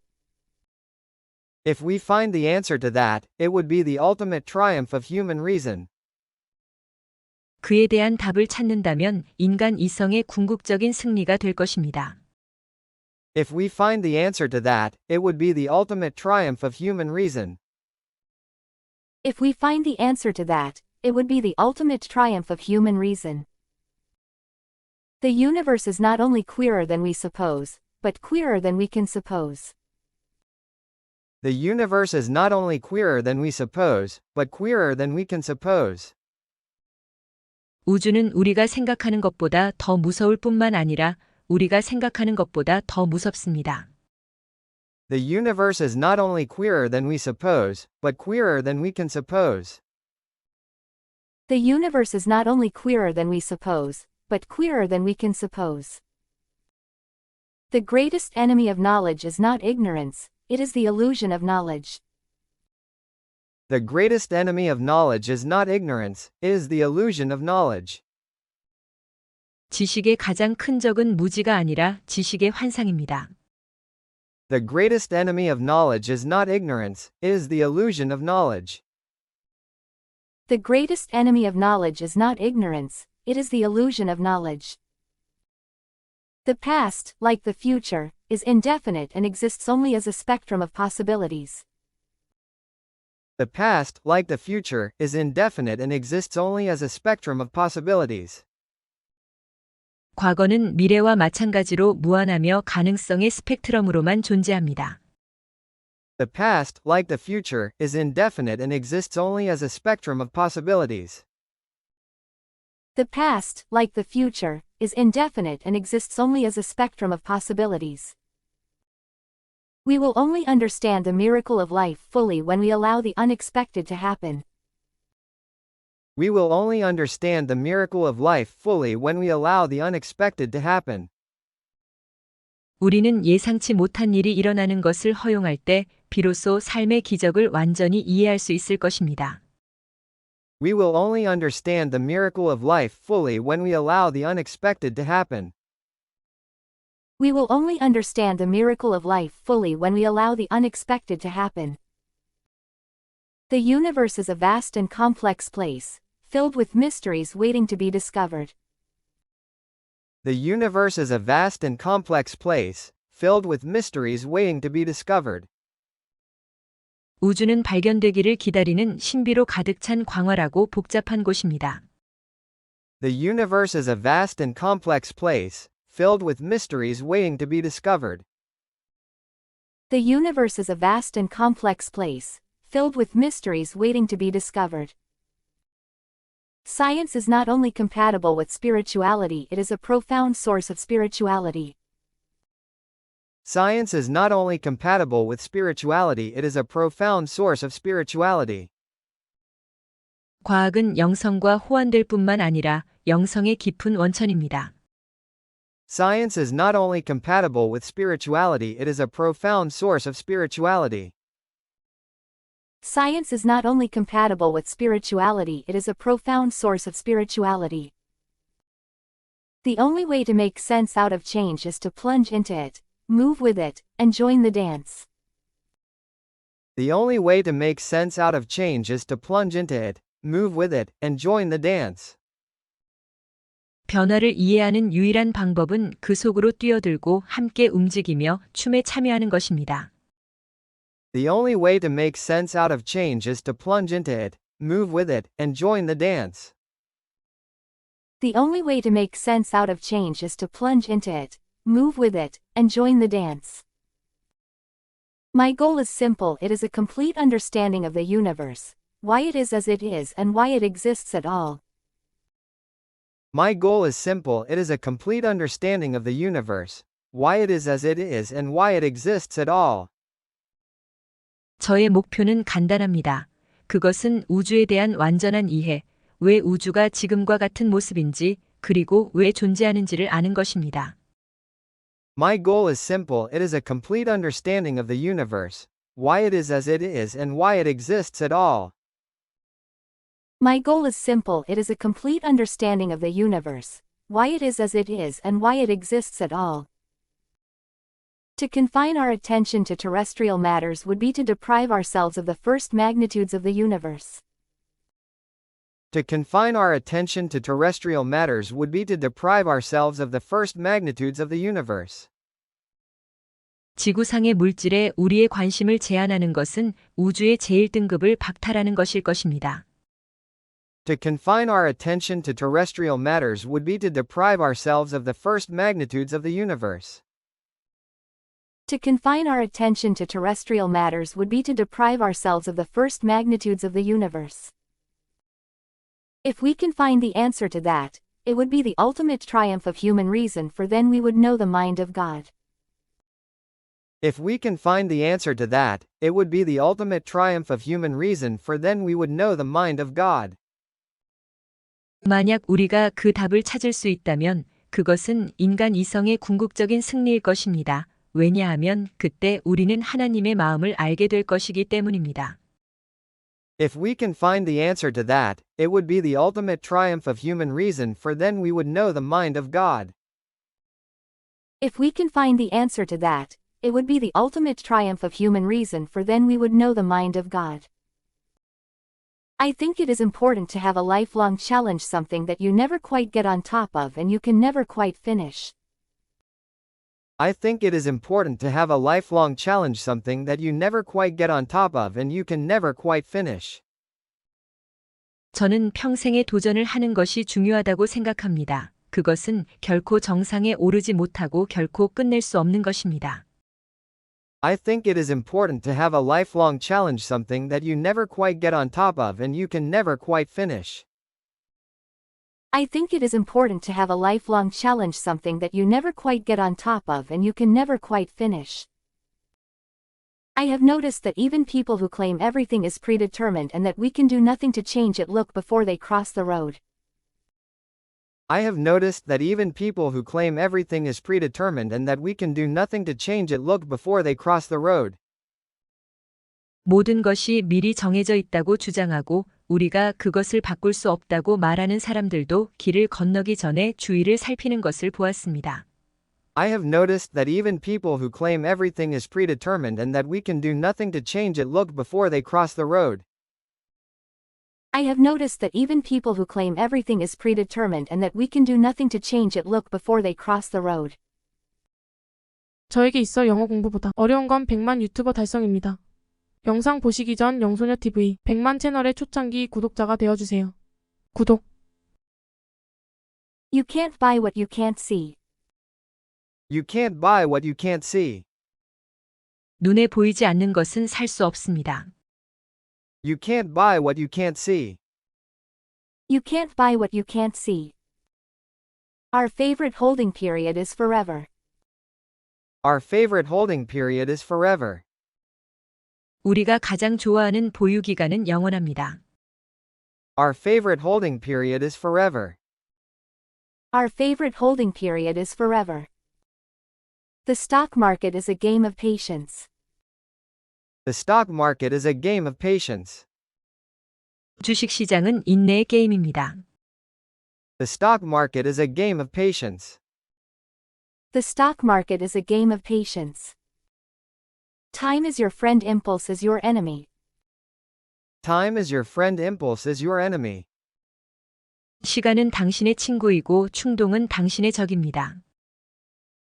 If we find the answer to that, it would be the ultimate triumph of human reason. 그에 대한 답을 찾는다면 인간 이성의 궁극적인 승리가 될 것입니다. If we find the answer to that, it would be the ultimate triumph of human reason. If we find the answer to that, it would be the ultimate triumph of human reason. The universe is not only queerer than we suppose, but queerer than we can suppose. The universe is not only queerer than we suppose, but queerer than we can suppose. 우주는 우리가 생각하는 것보다 더 무서울 뿐만 아니라 우리가 생각하는 것보다 더 무섭습니다. The universe is not only queerer than we suppose, but queerer than we can suppose. The universe is not only queerer than we suppose, but queerer than we can suppose. The greatest enemy of knowledge is not ignorance, it is the illusion of knowledge. The greatest enemy of knowledge is not ignorance, it is the illusion of knowledge. 지식의 가장 큰 적은 무지가 아니라 지식의 환상입니다. The greatest enemy of knowledge is not ignorance, it is the illusion of knowledge. The greatest enemy of knowledge is not ignorance, it is the illusion of knowledge. The past, like the future, is indefinite and exists only as a spectrum of possibilities. The past, like the future, is indefinite and exists only as a spectrum of possibilities. 과거는 미래와 마찬가지로 무한하며 가능성의 스펙트럼으로만 존재합니다. The past, like the future, is indefinite and exists only as a spectrum of possibilities. The past, like the future, is indefinite and exists only as a spectrum of possibilities. We will only understand the miracle of life fully when we allow the unexpected to happen. We will only understand the miracle of life fully when we allow the unexpected to happen. 우리는 예상치 못한 일이 일어나는 것을 허용할 때 비로소 삶의 기적을 완전히 이해할 수 있을 것입니다. We will only understand the miracle of life fully when we allow the unexpected to happen. We will only understand the miracle of life fully when we allow the unexpected to happen. The universe is a vast and complex place, filled with mysteries waiting to be discovered. The universe is a vast and complex place, filled with mysteries waiting to be discovered. 우주는 발견되기를 기다리는 신비로 가득 찬 광활하고 복잡한 곳입니다. The universe is a vast and complex place, filled with mysteries waiting to be discovered. The universe is a vast and complex place, filled with mysteries waiting to be discovered. Science is not only compatible with spirituality, it is a profound source of spirituality. Science is not only compatible with spirituality, it is a profound source of spirituality. 과학은 영성과 호환될 뿐만 아니라 영성의 깊은 원천입니다. Science is not only compatible with spirituality, it is a profound source of spirituality. Science is not only compatible with spirituality, it is a profound source of spirituality. The only way to make sense out of change is to plunge into it, move with it, and join the dance. The only way to make sense out of change is to plunge into it, move with it, and join the dance. 변화를 이해하는 유일한 방법은 그 속으로 뛰어들고 함께 움직이며 춤에 참여하는 것입니다. The only way to make sense out of change is to plunge into it, move with it, and join the dance. The only way to make sense out of change is to plunge into it, move with it, and join the dance. My goal is simple, it is a complete understanding of the universe, why it is as it is and why it exists at all. My goal is simple. It is a complete understanding of the universe, why it is as it is and why it exists at all. 저의 목표는 간단합니다. 그것은 우주에 대한 완전한 이해, 왜 우주가 지금과 같은 모습인지, 그리고 왜 존재하는지를 아는 것입니다. My goal is simple. It is a complete understanding of the universe, why it is as it is and why it exists at all. My goal is simple. It is a complete understanding of the universe, why it is as it is and why it exists at all. To confine our attention to terrestrial matters would be to deprive ourselves of the first magnitudes of the universe. To confine our attention to terrestrial matters would be to deprive ourselves of the first magnitudes of the universe. 지구상의 물질에 우리의 관심을 제한하는 것은 우주의 제1등급을 박탈하는 것일 것입니다. To confine our attention to terrestrial matters would be to deprive ourselves of the first magnitudes of the universe. To confine our attention to terrestrial matters would be to deprive ourselves of the first magnitudes of the universe. If we can find the answer to that, it would be the ultimate triumph of human reason, for then we would know the mind of God. If we can find the answer to that, it would be the ultimate triumph of human reason, for then we would know the mind of God. 만약 우리가 그 답을 찾을 수 있다면 그것은 인간 이성의 궁극적인 승리일 것입니다. 왜냐하면 그때 우리는 하나님의 마음을 알게 될 것이기 때문입니다. If we can find the answer to that, it would be the ultimate triumph of human reason, for then we would know the mind of God. If we can find the answer to that, it would be the ultimate triumph of human reason, for then we would know the mind of God. I think it is important to have a lifelong challenge, something that you never quite get on top of and you can never quite finish. I think it is important to have a lifelong challenge, something that you never quite get on top of and you can never quite finish. 저는 평생에 도전을 하는 것이 중요하다고 생각합니다. 그것은 결코 정상에 오르지 못하고 결코 끝낼 수 없는 것입니다. I think it is important to have a lifelong challenge, something that you never quite get on top of and you can never quite finish. I think it is important to have a lifelong challenge, something that you never quite get on top of and you can never quite finish. I have noticed that even people who claim everything is predetermined and that we can do nothing to change it look before they cross the road. I have noticed that even people who claim everything is predetermined and that we can do nothing to change it look before they cross the road. 모든 것이 미리 정해져 있다고 주장하고 우리가 그것을 바꿀 수 없다고 말하는 사람들도 길을 건너기 전에 주위를 살피는 것을 보았습니다. I have noticed that even people who claim everything is predetermined and that we can do nothing to change it look before they cross the road. I have noticed that even people who claim everything is predetermined and that we can do nothing to change it look before they cross the road. 저에게 있어 영어 공부보다 어려운 건 100만 유튜버 달성입니다. 영상 보시기 전 영소녀TV 100만 채널의 초창기 구독자가 되어주세요. 구독. You can't buy what you can't see. You can't buy what you can't see. 눈에 보이지 않는 것은 살 수 없습니다. You can't buy what you can't see. You can't buy what you can't see. Our favorite holding period is forever. Our favorite holding period is forever. 우리가 가장 좋아하는 보유 기간은 영원합니다. Our favorite holding period is forever. Our favorite holding period is forever. The stock market is a game of patience. The stock market is a game of patience. 주식 시장은 인내의 게임입니다. The stock market is a game of patience. The stock market is a game of patience. Time is your friend, impulse is your enemy. Time is your friend, impulse is your enemy. 시간은 당신의 친구이고 충동은 당신의 적입니다.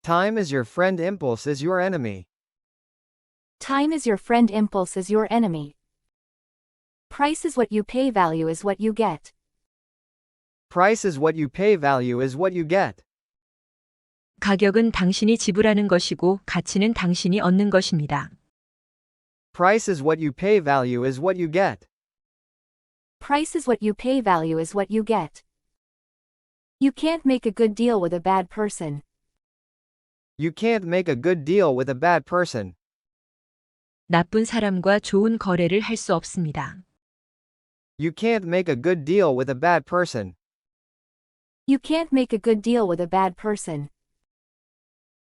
Time is your friend, impulse is your enemy. Time is your friend, impulse is your enemy. Price is what you pay, value is what you get. Price is what you pay, value is what you get. 가격은 당신이 지불하는 것이고 가치는 당신이 얻는 것입니다. Price is what you pay, value is what you get. Price is what you pay, value is what you get. You can't make a good deal with a bad person. You can't make a good deal with a bad person. 나쁜 사람과 좋은 거래를 할 수 없습니다. You can't make a good deal with a bad person. You can't make a good deal with a bad person.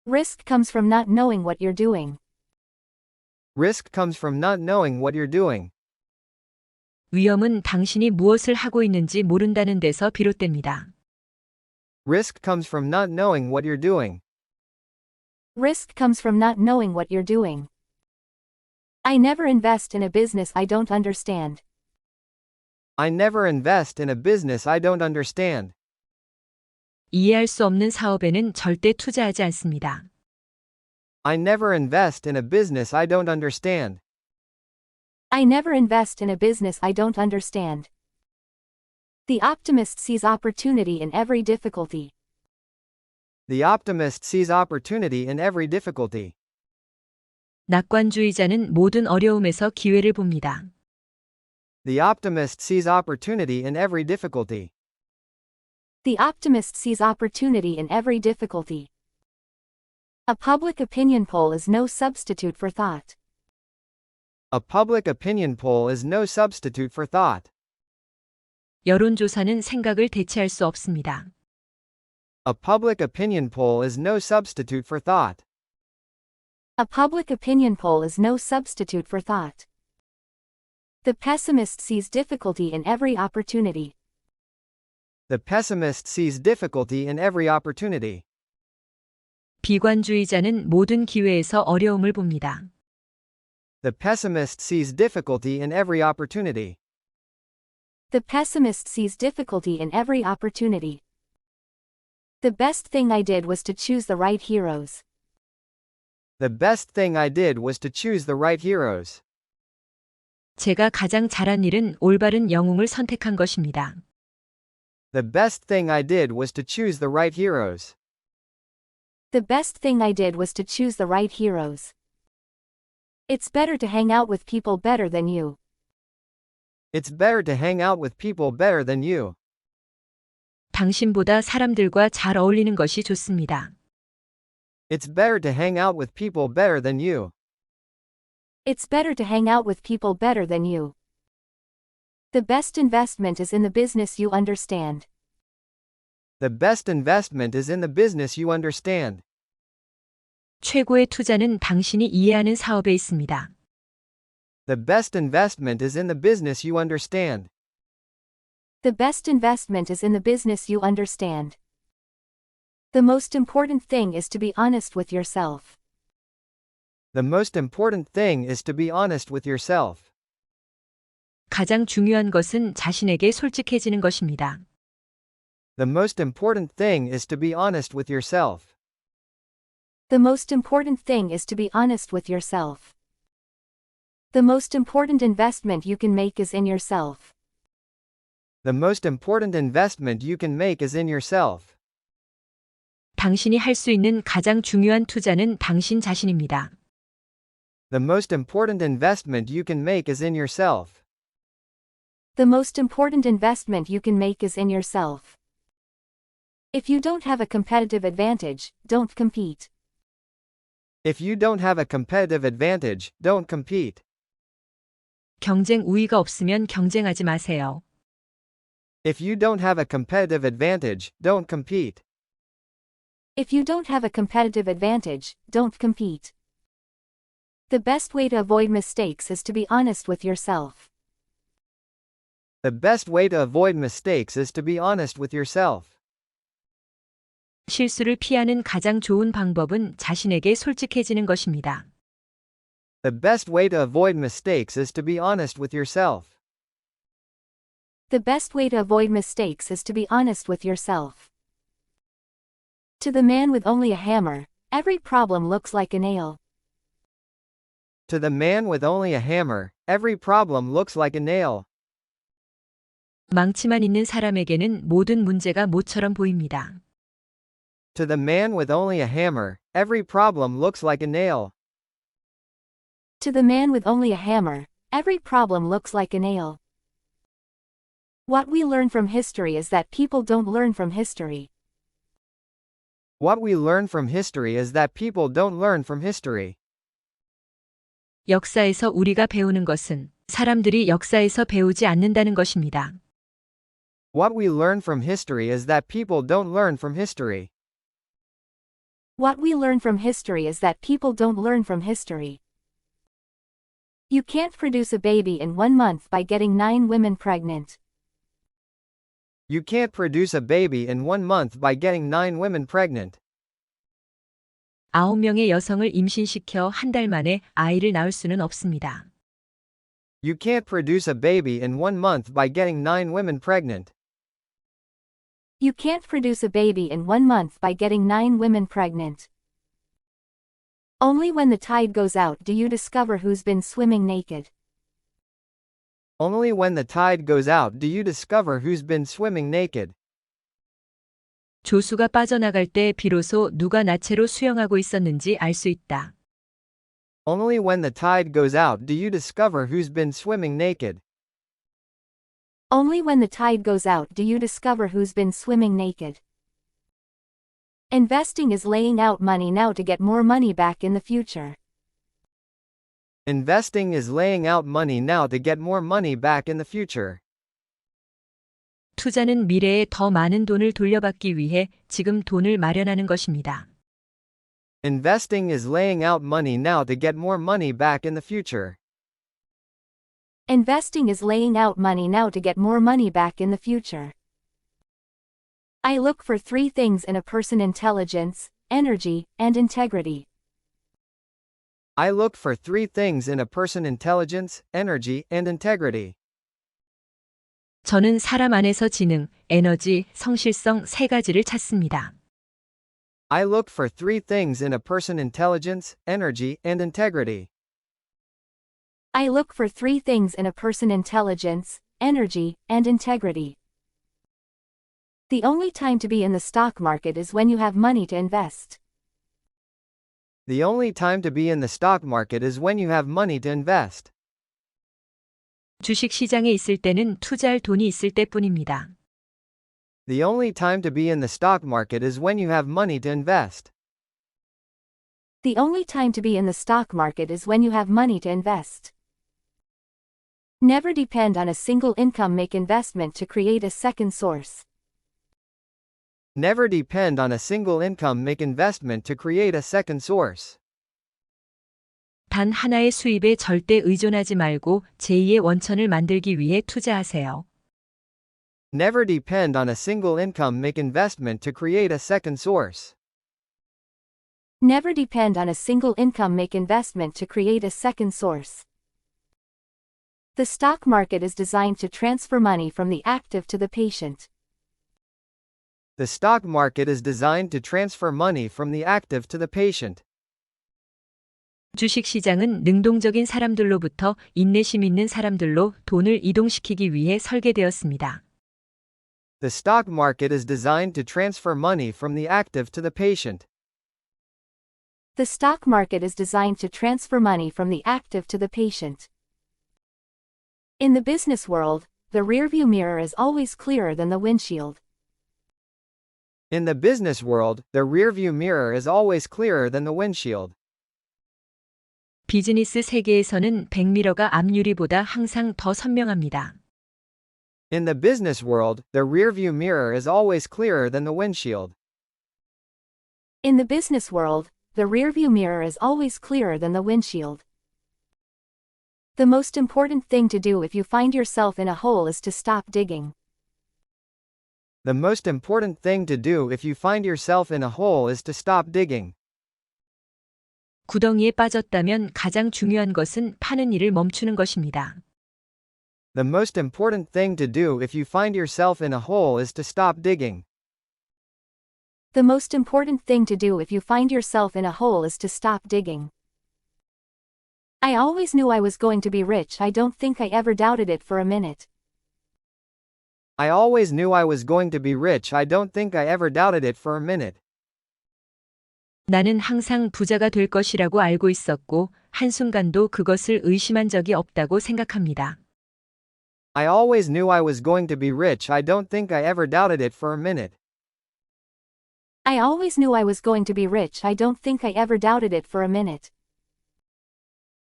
Risk comes from not knowing what you're doing. Risk comes from not knowing what you're doing. 위험은 당신이 무엇을 하고 있는지 모른다는 데서 비롯됩니다. Risk comes from not knowing what you're doing. Risk comes from not knowing what you're doing. I never invest in a business I don't understand. I never invest in a business I don't understand. 이해할 수 없는 사업에는 절대 투자하지 않습니다. I never invest in a business I don't understand. I never invest in a business I don't understand. The optimist sees opportunity in every difficulty. The optimist sees opportunity in every difficulty. 낙관주의자는 모든 어려움에서 기회를 봅니다. The optimist sees opportunity in every difficulty. The optimist sees opportunity in every difficulty. A public opinion poll is no substitute for thought. A public opinion poll is no substitute for thought. 여론조사는 생각을 대체할 수 없습니다. A public opinion poll is no substitute for thought. A public opinion poll is no substitute for thought. The pessimist sees difficulty in every opportunity. The pessimist sees difficulty in every opportunity. 비관주의자는 모든 기회에서 어려움을 봅니다. The pessimist sees difficulty in every opportunity. The pessimist sees difficulty in every opportunity. The best thing I did was to choose the right heroes. The best thing I did was to choose the right heroes. 제가 가장 잘한 일은 올바른 영웅을 선택한 것입니다. The best thing I did was to choose the right heroes. The best thing I did was to choose the right heroes. It's better to hang out with people better than you. It's better to hang out with people better than you. 당신보다 사람들과 잘 어울리는 것이 좋습니다. It's better to hang out with people better than you. It's better to hang out with people better than you. The best investment is in the business you understand. The best investment is in the business you understand. 최고의 투자는 당신이 이해하는 사업에 있습니다. The best investment is in the business you understand. The best investment is in the business you understand. The most important thing is to be honest with yourself. The most important thing is to be honest with yourself. 가장 중요한 것은 자신에게 솔직해지는 것입니다. The most important thing is to be honest with yourself. The most important thing is to be honest with yourself. The most important investment you can make is in yourself. The most important investment you can make is in yourself. 당신이 할 수 있는 가장 중요한 투자는 당신 자신입니다. The most important investment you can make is in yourself. The most important investment you can make is in yourself. If you don't have a competitive advantage, don't compete. If you don't have a competitive advantage, don't compete. 경쟁 우위가 없으면 경쟁하지 마세요. If you don't have a competitive advantage, don't compete. If you don't have a competitive advantage, don't compete. The best way to avoid mistakes is to be honest with yourself. The best way to avoid mistakes is to be honest with yourself. 실수를 피하는 가장 좋은 방법은 자신에게 솔직해지는 것입니다. The best way to avoid mistakes is to be honest with yourself. The best way to avoid mistakes is to be honest with yourself. To the man with only a hammer, every problem looks like a nail. To the man with only a hammer, every problem looks like a nail. 망치만 있는 사람에게는 모든 문제가 모처럼 보입니다. To the man with only a hammer, every problem looks like a nail. To the man with only a hammer, every problem looks like a nail. What we learn from history is that people don't learn from history. What we learn from history is that people don't learn from history. 역사에서 우리가 배우는 것은 사람들이 역사에서 배우지 않는다는 것입니다. What we learn from history is that people don't learn from history. What we learn from history is that people don't learn from history. You can't produce a baby in 1 month by getting 9 women pregnant. You can't produce a baby in 1 month by getting 9 women pregnant. 9명의 여성을 임신시켜 한 달 만에 아이를 낳을 수는 없습니다. You can't produce a baby in 1 month by getting 9 women pregnant. You can't produce a baby in 1 month by getting 9 women pregnant. Only when the tide goes out do you discover who's been swimming naked. Only when the tide goes out do you discover who's been swimming naked. 조수가 빠져나갈 때 비로소 누가 나체로 수영하고 있었는지 알 수 있다. Only when the tide goes out do you discover who's been swimming naked. Only when the tide goes out do you discover who's been swimming naked. Investing is laying out money now to get more money back in the future. Investing is laying out money now to get more money back in the future. 투자는 미래에 더 많은 돈을 돌려받기 위해 지금 돈을 마련하는 것입니다. Investing is laying out money now to get more money back in the future. Investing is laying out money now to get more money back in the future. I look for 3 things in a person: intelligence, energy, and integrity. I look for 3 things in a person: intelligence, energy, and integrity. 저는 사람 안에서 지능, 에너지, 성실성 3가지를 찾습니다. I look for 3 things in a person: intelligence, energy, and integrity. I look for 3 things in a person: intelligence, energy, and integrity. The only time to be in the stock market is when you have money to invest. The only time to be in the stock market is when you have money to invest. 주식 시장에 있을 때는 투자할 돈이 있을 때뿐입니다. The only time to be in the stock market is when you have money to invest. The only time to be in the stock market is when you have money to invest. Never depend on a single income. Make investment to create a second source. Never depend on a single income. Make investment to create a second source. 단 하나의 수입에 절대 의존하지 말고 제2의 원천을 만들기 위해 투자하세요. Never depend on a single income. Make investment to create a second source. Never depend on a single income. Make investment to create a second source. The stock market is designed to transfer money from the active to the patient. The stock market is designed to transfer money from the active to the patient. 주식 시장은 능동적인 사람들로부터 인내심 있는 사람들로 돈을 이동시키기 위해 설계되었습니다. The stock market is designed to transfer money from the active to the patient. The stock market is designed to transfer money from the active to the patient. In the business world, the rearview mirror is always clearer than the windshield. In the business world, the rearview mirror is always clearer than the windshield. 비즈니스 세계에서는 백미러가 앞유리보다 항상 더 선명합니다. In the business world, the rearview mirror is always clearer than the windshield. In the business world, the rearview mirror is always clearer than the windshield. The most important thing to do if you find yourself in a hole is to stop digging. The most important thing to do if you find yourself in a hole is to stop digging. 구덩이에 빠졌다면 가장 중요한 것은 파는 일을 멈추는 것입니다. The most important thing to do if you find yourself in a hole is to stop digging. The most important thing to do if you find yourself in a hole is to stop digging. I always knew I was going to be rich. I don't think I ever doubted it for a minute. I always knew I was going to be rich. I don't think I ever doubted it for a minute. 나는 항상 부자가 될 것이라고 알고 있었고, 한순간도 그것을 의심한 적이 없다고 생각합니다. I always knew I was going to be rich. I don't think I ever doubted it for a minute. I always knew I was going to be rich. I don't think I ever doubted it for a minute.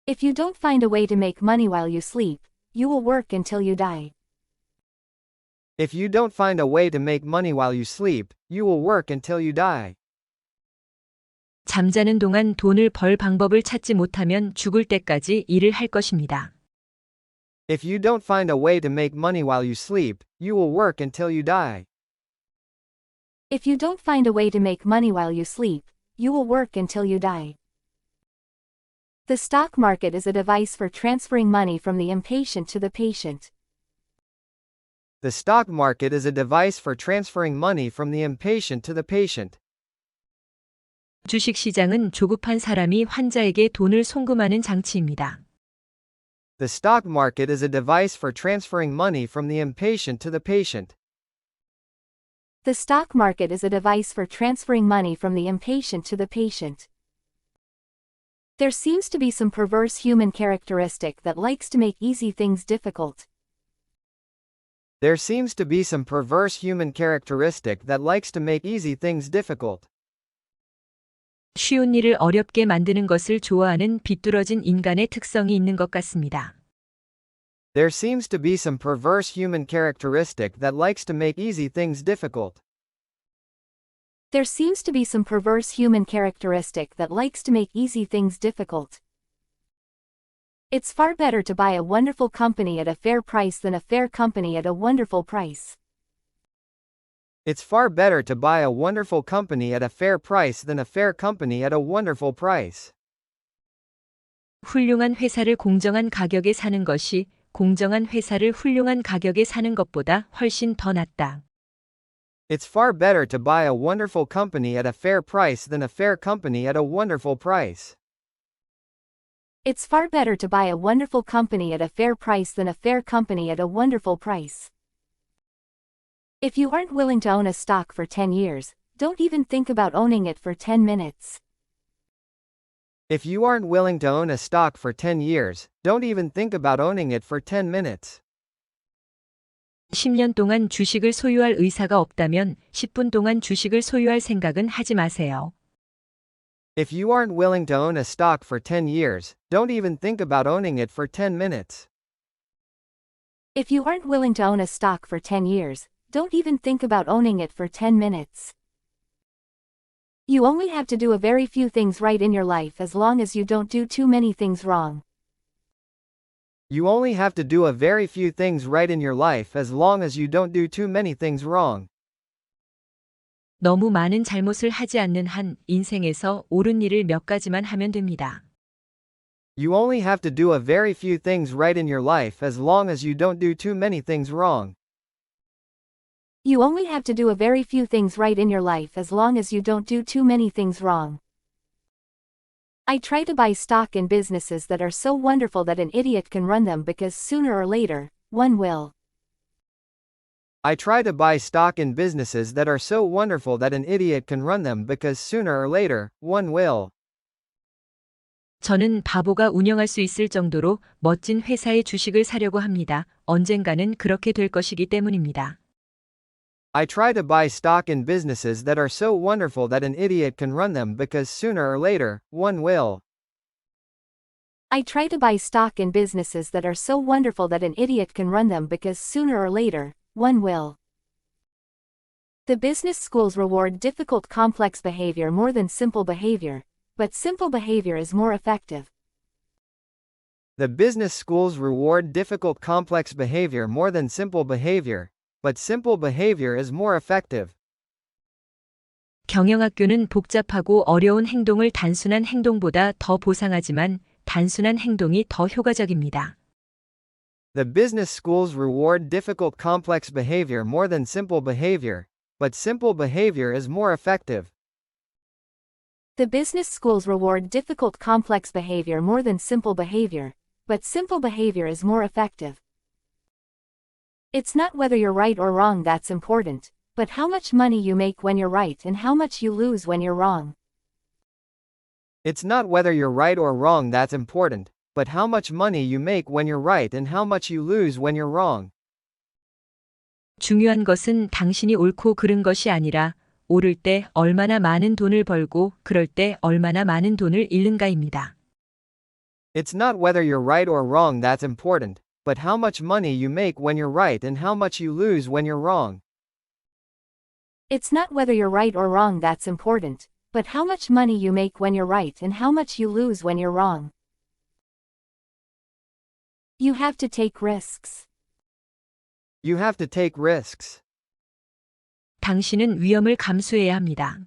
If you don't find a way to make money while you sleep, you will work until you die. If you don't find a way to make money while you sleep, you will work until you die. 잠자는 동안 돈을 벌 방법을 찾지 못하면 죽을 때까지 일을 할 것입니다. If you don't find a way to make money while you sleep, you will work until you die. If you don't find a way to make money while you sleep, you will work until you die. The stock market is a device for transferring money from the impatient to the patient. The stock market is a device for transferring money from the impatient to the patient. 주식 시장은 조급한 사람이 환자에게 돈을 송금하는 장치입니다. The stock market is a device for transferring money from the impatient to the patient. The stock market is a device for transferring money from the impatient to the patient. There seems to be some perverse human characteristic that likes to make easy things difficult. There seems to be some perverse human characteristic that likes to make easy things difficult. 쉬운 일을 어렵게 만드는 것을 좋아하는 비뚤어진 인간의 특성이 있는 것 같습니다. There seems to be some perverse human characteristic that likes to make easy things difficult. There seems to be some perverse human characteristic that likes to make easy things difficult. It's far better to buy a wonderful company at a fair price than a fair company at a wonderful price. It's far better to buy a wonderful company at a fair price than a fair company at a wonderful price. 훌륭한 회사를 공정한 가격에 사는 것이 공정한 회사를 훌륭한 가격에 사는 것보다 훨씬 더 낫다. It's far better to buy a wonderful company at a fair price than a fair company at a wonderful price. It's far better to buy a wonderful company at a fair price than a fair company at a wonderful price. If you aren't willing to own a stock for 10 years, don't even think about owning it for 10 minutes. If you aren't willing to own a stock for 10 years, don't even think about owning it for 10 minutes. 10년 동안 주식을 소유할 의사가 없다면 10분 동안 주식을 소유할 생각은 하지 마세요. If you aren't willing to own a stock for 10 years, don't even think about owning it for 10 minutes. If you aren't willing to own a stock for 10 years, don't even think about owning it for 10 minutes. You only have to do a very few things right in your life as long as you don't do too many things wrong. You only have to do a very few things right in your life as long as you don't do too many things wrong. 너무 많은 잘못을 하지 않는 한 인생에서 옳은 일을 몇 가지만 하면 됩니다. You only have to do a very few things right in your life as long as you don't do too many things wrong. You only have to do a very few things right in your life as long as you don't do too many things wrong. I try to buy stock in businesses that are so wonderful that an idiot can run them because sooner or later, one will. I try to buy stock in businesses that are so wonderful that an idiot can run them because sooner or later, one will. 저는 바보가 운영할 수 있을 정도로 멋진 회사의 주식을 사려고 합니다. 언젠가는 그렇게 될 것이기 때문입니다. I try to buy stock in businesses that are so wonderful that an idiot can run them because sooner or later, one will. I try to buy stock in businesses that are so wonderful that an idiot can run them because sooner or later, one will. The business schools reward difficult complex behavior more than simple behavior, but simple behavior is more effective. The business schools reward difficult complex behavior more than simple behavior, but simple behavior is more effective. 경영학교는 복잡하고 어려운 행동을 단순한 행동보다 더 보상하지만 단순한 행동이 더 효과적입니다. The business schools reward difficult complex behavior more than simple behavior, but simple behavior is more effective. The business schools reward difficult complex behavior more than simple behavior, but simple behavior is more effective. It's not whether you're right or wrong that's important, but how much money you make when you're right and how much you lose when you're wrong. It's not whether you're right or wrong that's important, but how much money you make when you're right and how much you lose when you're wrong. 중요한 것은 당신이 옳고 그른 것이 아니라 옳을 때 얼마나 많은 돈을 벌고 그럴 때 얼마나 많은 돈을 잃는가입니다. It's not whether you're right or wrong that's important, but how much money you make when you're right and how much you lose when you're wrong. It's not whether you're right or wrong that's important, but how much money you make when you're right and how much you lose when you're wrong. You have to take risks. You have to take risks. 당신은 위험을 감수해야 합니다.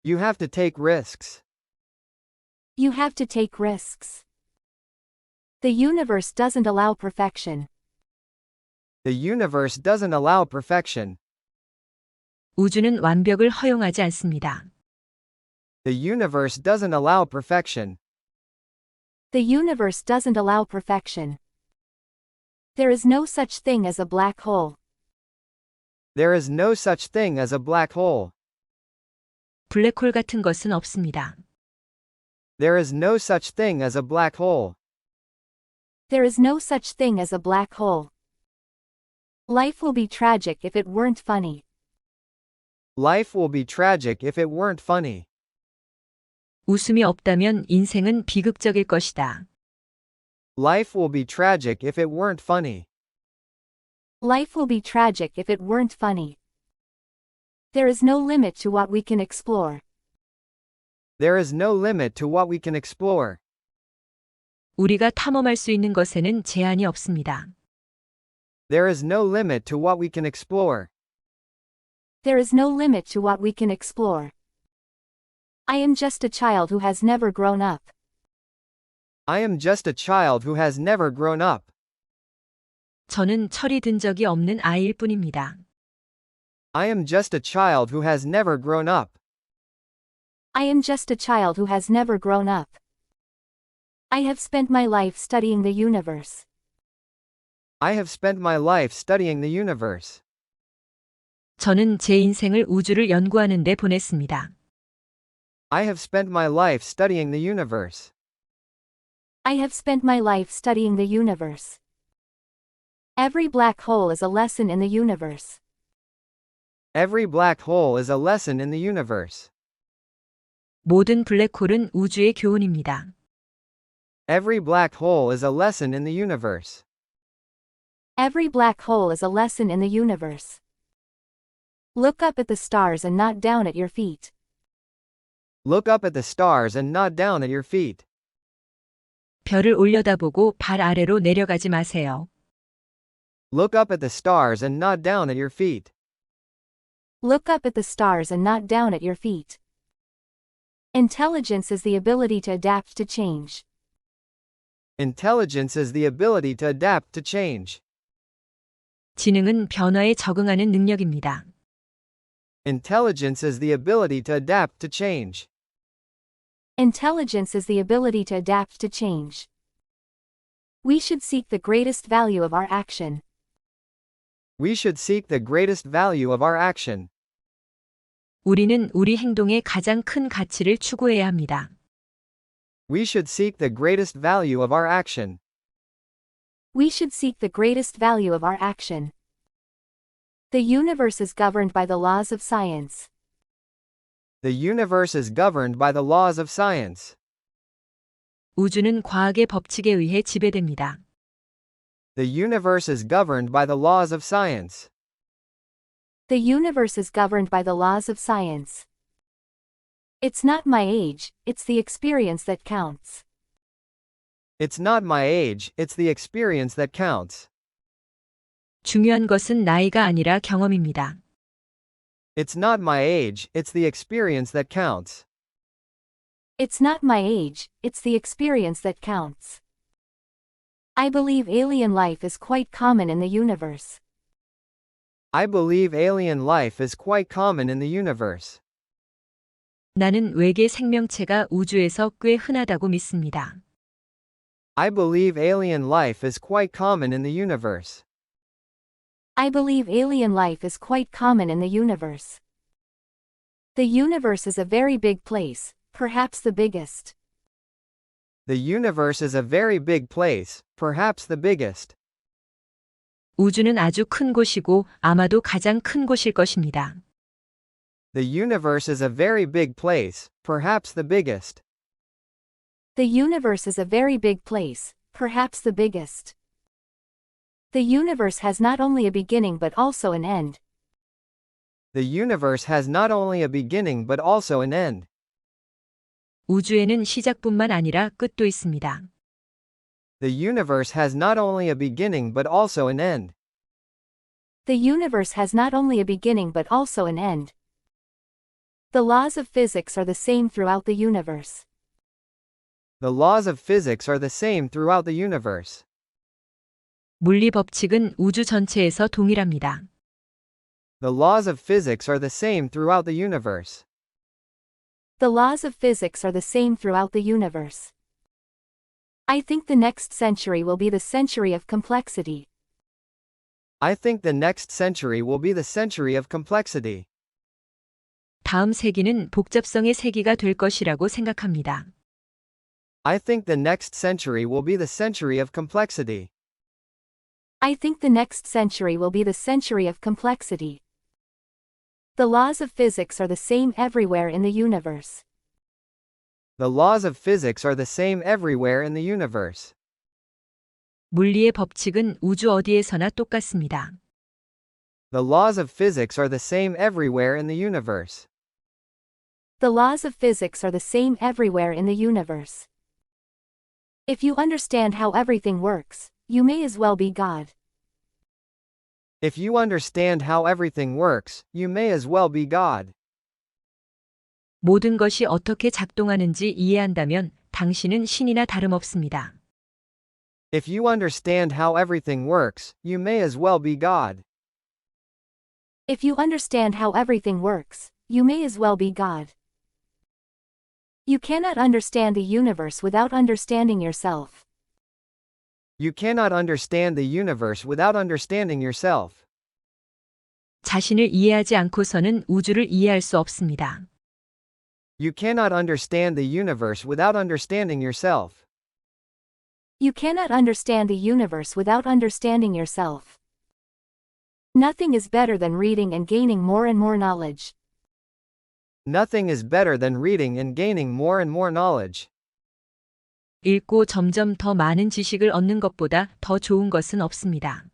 You have to take risks. You have to take risks. The universe doesn't allow perfection. The universe doesn't allow perfection. 우주는 완벽을 허용하지 않습니다. The universe doesn't allow perfection. The universe doesn't allow perfection. There is no such thing as a black hole. There is no such thing as a black hole. 블랙홀 같은 것은 없습니다. There is no such thing as a black hole. There is no such thing as a black hole. Life will be tragic if it weren't funny. Life will be tragic if it weren't funny. 웃음이 없다면 인생은 비극적일 것이다. Life will be tragic if it weren't funny. Life will be tragic if it weren't funny. There is no limit to what we can explore. There is no limit to what we can explore. 우리가 탐험할 수 있는 것에는 제한이 없습니다. There is no limit to what we can explore. There is no limit to what we can explore. I am just a child who has never grown up. I am just a child who has never grown up. 저는 철이 든 적이 없는 아이일 뿐입니다. I am just a child who has never grown up. I am just a child who has never grown up. I have spent my life studying the universe. I have spent my life studying the universe. 저는 제 인생을 우주를 연구하는 데 보냈습니다. I have spent my life studying the universe. I have spent my life studying the universe. Every black hole is a lesson in the universe. Every black hole is a lesson in the universe. 모든 블랙홀은 우주의 교훈입니다. Every black hole is a lesson in the universe. Every black hole is a lesson in the universe. Look up at the stars and not down at your feet. Look up at the stars and not down at your feet. 별을 올려다보고 발 아래로 내려가지 마세요. Look up at the stars and not down at your feet. Look up at the stars and not down at your feet. Intelligence is the ability to adapt to change. Intelligence is the ability to adapt to change. 지능은 변화에 적응하는 능력입니다. Intelligence is the ability to adapt to change. Intelligence is the ability to adapt to change. We should seek the greatest value of our action. We should seek the greatest value of our action. 우리는 우리 행동의 가장 큰 가치를 추구해야 합니다. We should seek the greatest value of our action. We should seek the greatest value of our action. The universe is governed by the laws of science. The universe is governed by the laws of science. 우주는 과학의 법칙에 의해 지배됩니다. The universe is governed by the laws of science. The universe is governed by the laws of science. It's not my age, it's the experience that counts. It's not my age, it's the experience that counts. 중요한 것은 나이가 아니라 경험입니다. It's not my age, it's the experience that counts. It's not my age, it's the experience that counts. I believe alien life is quite common in the universe. I believe alien life is quite common in the universe. 나는 외계 생명체가 우주에서 꽤 흔하다고 믿습니다. I believe alien life is quite common in the universe. I believe alien life is quite common in the universe. The universe is a very big place, perhaps the biggest. The universe is a very big place, perhaps the biggest. 우주는 아주 큰 곳이고 아마도 가장 큰 곳일 것입니다. The universe is a very big place, perhaps the biggest. The universe is a very big place, perhaps the biggest. The universe has not only a beginning but also an end. The universe has not only a beginning but also an end. 우주에는 시작뿐만 아니라 끝도 있습니다. The universe has not only a beginning but also an end. The universe has not only a beginning but also an end. The laws of physics are the same throughout the universe. The laws of physics are the same throughout the universe. 물리 법칙은 우주 전체에서 동일합니다. The laws of physics are the same throughout the universe. The laws of physics are the same throughout the universe. I think the next century will be the century of complexity. I think the next century will be the century of complexity. 다음 세기는 복잡성의 세기가 될 것이라고 생각합니다. I think the next century will be the century of complexity. I think the next century will be the century of complexity. The laws of physics are the same everywhere in the universe. The laws of physics are the same everywhere in the universe. 물리의 법칙은 우주 어디에서나 똑같습니다. The laws of physics are the same everywhere in the universe. The laws of physics are the same everywhere in the universe. If you understand how everything works, you may as well be God. If you understand how everything works, you may as well be God. 모든 것이 어떻게 작동하는지 이해한다면 당신은 신이나 다름없습니다. If you understand how everything works, you may as well be God. If you understand how everything works, you may as well be God. You cannot understand the universe without understanding yourself. You cannot understand the universe without understanding yourself. 자신을 이해하지 않고서는 우주를 이해할 수 없습니다. You cannot understand the universe without understanding yourself. You cannot understand the universe without understanding yourself. Nothing is better than reading and gaining more and more knowledge. Nothing is better than reading and gaining more and more knowledge. 읽고 점점 더 많은 지식을 얻는 것보다 더 좋은 것은 없습니다.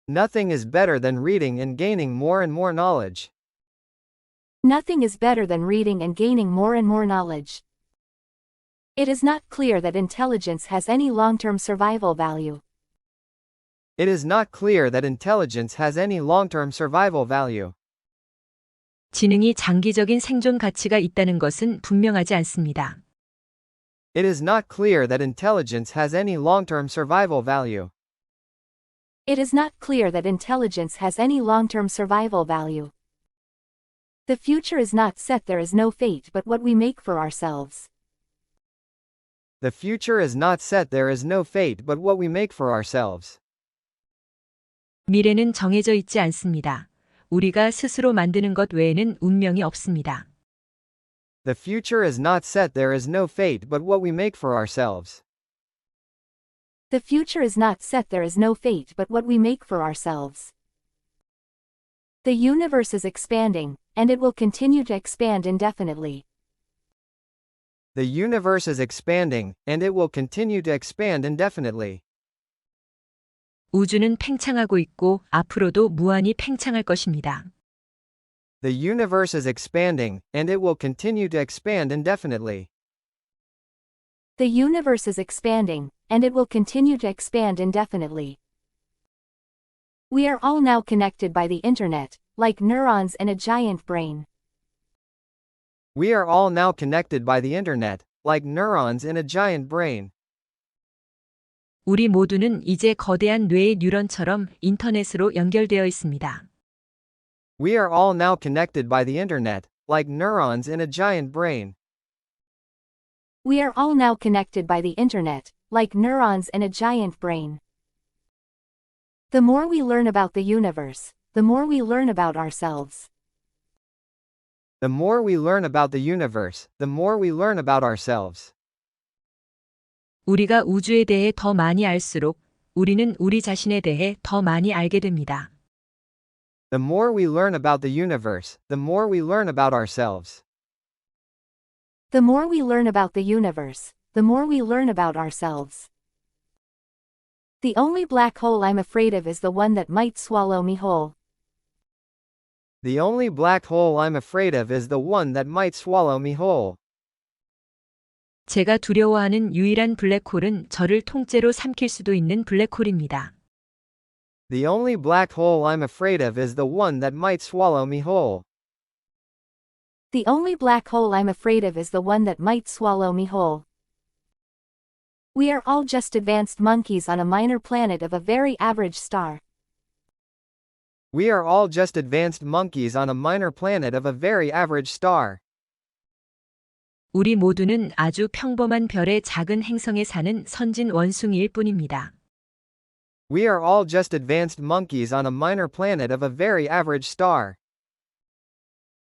Nothing is better than reading and gaining more and more knowledge. Nothing is better than reading and gaining more and more knowledge. It is not clear that intelligence has any long-term survival value. It is not clear that intelligence has any long-term survival value. 지능이 장기적인 생존 가치가 있다는 것은 분명하지 않습니다. It is not clear that intelligence has any long-term survival value. It is not clear that intelligence has any long-term survival value. The future is not set, there is no fate but what we make for ourselves. The future is not set, there is no fate but what we make for ourselves. 미래는 정해져 있지 않습니다. 우리가 스스로 만드는 것 외에는 운명이 없습니다. The future is not set, there is no fate but what we make for ourselves. The future is not set, there is no fate but what we make for ourselves. The universe is expanding, and it will continue to expand indefinitely. The universe is expanding, and it will continue to expand indefinitely. 우주는 팽창하고 있고 앞으로도 무한히 팽창할 것입니다. The universe is expanding, and it will continue to expand indefinitely. The universe is expanding, and it will continue to expand indefinitely. We are all now connected by the internet, like neurons in a giant brain. We are all now connected by the internet, like neurons in a giant brain. 우리 모두는 이제 거대한 뇌의 뉴런처럼 인터넷으로 연결되어 있습니다. We are all now connected by the internet, like neurons in a giant brain. We are all now connected by the internet, like neurons in a giant brain. The more we learn about the universe, the more we learn about ourselves. The more we learn about the universe, the more we learn about ourselves. 우리가 우주에 대해 더 많이 알수록 우리는 우리 자신에 대해 더 많이 알게 됩니다. The more we learn about the universe, the more we learn about ourselves. The more we learn about the universe, the more we learn about ourselves. The only black hole I'm afraid of is the one that might swallow me whole. The only black hole I'm afraid of is the one that might swallow me whole. 제가 두려워하는 유일한 블랙홀은 저를 통째로 삼킬 수도 있는 블랙홀입니다. The only black hole I'm afraid of is the one that might swallow me whole. The only black hole I'm afraid of is the one that might swallow me whole. We are all just advanced monkeys on a minor planet of a very average star. We are all just advanced monkeys on a minor planet of a very average star. 우리 모두는 아주 평범한 별의 작은 행성에 사는 선진 원숭이일 뿐입니다. We are all just advanced monkeys on a minor planet of a very average star.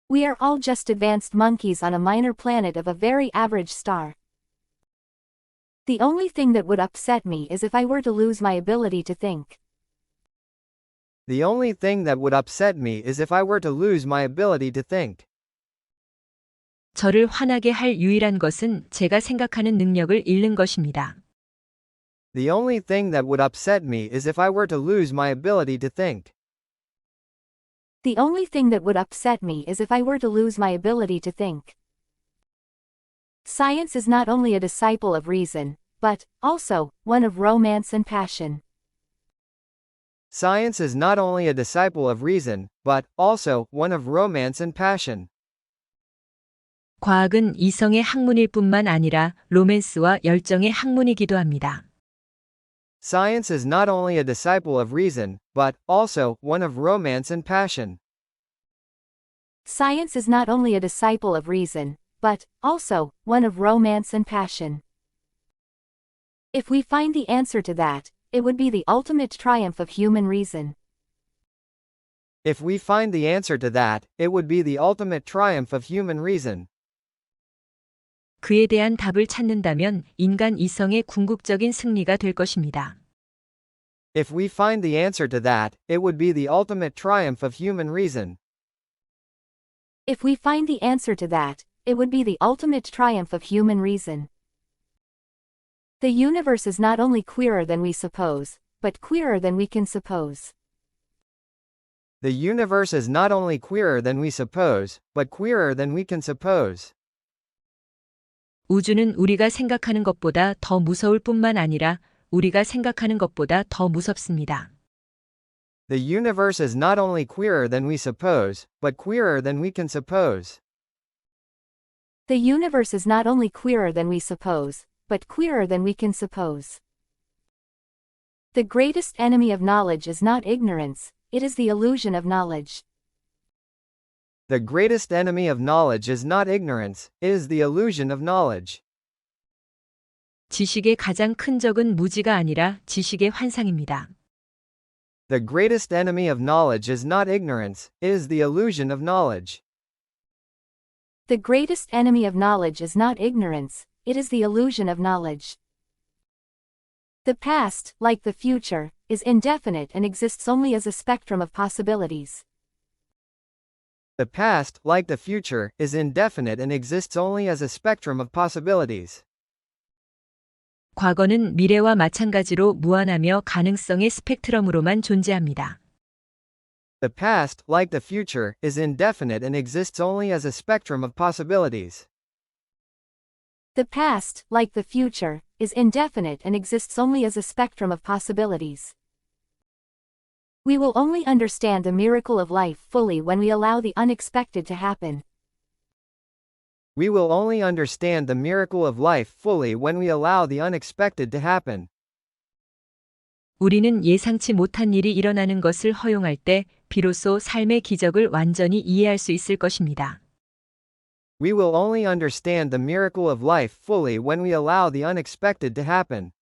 We are all just advanced monkeys on a minor planet of a very average star. The only thing that would upset me is if I were to lose my ability to think. The only thing that would upset me is if I were to lose my ability to think. 저를 화나게 할 유일한 것은 제가 생각하는 능력을 잃는 것입니다. The only thing that would upset me is if I were to lose my ability to think. The only thing that would upset me is if I were to lose my ability to think. Science is not only a disciple of reason, but, also, one of romance and passion. Science is not only a disciple of reason, but, also, one of romance and passion. 과학은 이성의 학문일 뿐만 아니라 로맨스와 열정의 학문이기도 합니다. Science is not only a disciple of reason, but, also, one of romance and passion. Science is not only a disciple of reason, but, also, one of romance and passion. If we find the answer to that, it would be the ultimate triumph of human reason. If we find the answer to that, it would be the ultimate triumph of human reason. 그에 대한 답을 찾는다면 인간 이성의 궁극적인 승리가 될 것입니다. If we find the answer to that, it would be the ultimate triumph of human reason. If we find the answer to that, it would be the ultimate triumph of human reason. The universe is not only queerer than we suppose, but queerer than we can suppose. The universe is not only queerer than we suppose, but queerer than we can suppose. 우주는 우리가 생각하는 것보다 더 무서울 뿐만 아니라 우리가 생각하는 것보다 더 무섭습니다. The universe is not only queerer than we suppose, but queerer than we can suppose. The universe is not only queerer than we suppose, but queerer than we can suppose. The greatest enemy of knowledge is not ignorance, it is the illusion of knowledge. The greatest enemy of knowledge is not ignorance, it is the illusion of knowledge. 지식의 가장 큰 적은 무지가 아니라 지식의 환상입니다. The greatest enemy of knowledge is not ignorance, it is the illusion of knowledge. The greatest enemy of knowledge is not ignorance, it is the illusion of knowledge. The past, like the future, is indefinite and exists only as a spectrum of possibilities. The past, like the future, is indefinite and exists only as a spectrum of possibilities. 과거는 미래와 마찬가지로 무한하며 가능성의 스펙트럼으로만 존재합니다. The past, like the future, is indefinite and exists only as a spectrum of possibilities. The past, like the future, is indefinite and exists only as a spectrum of possibilities. We will only understand the miracle of life fully when we allow the unexpected to happen. We will only understand the miracle of life fully when we allow the unexpected to happen. 우리는 예상치 못한 일이 일어나는 것을 허용할 때 비로소 삶의 기적을 완전히 이해할 수 있을 것입니다. We will only understand the miracle of life fully when we allow the unexpected to happen.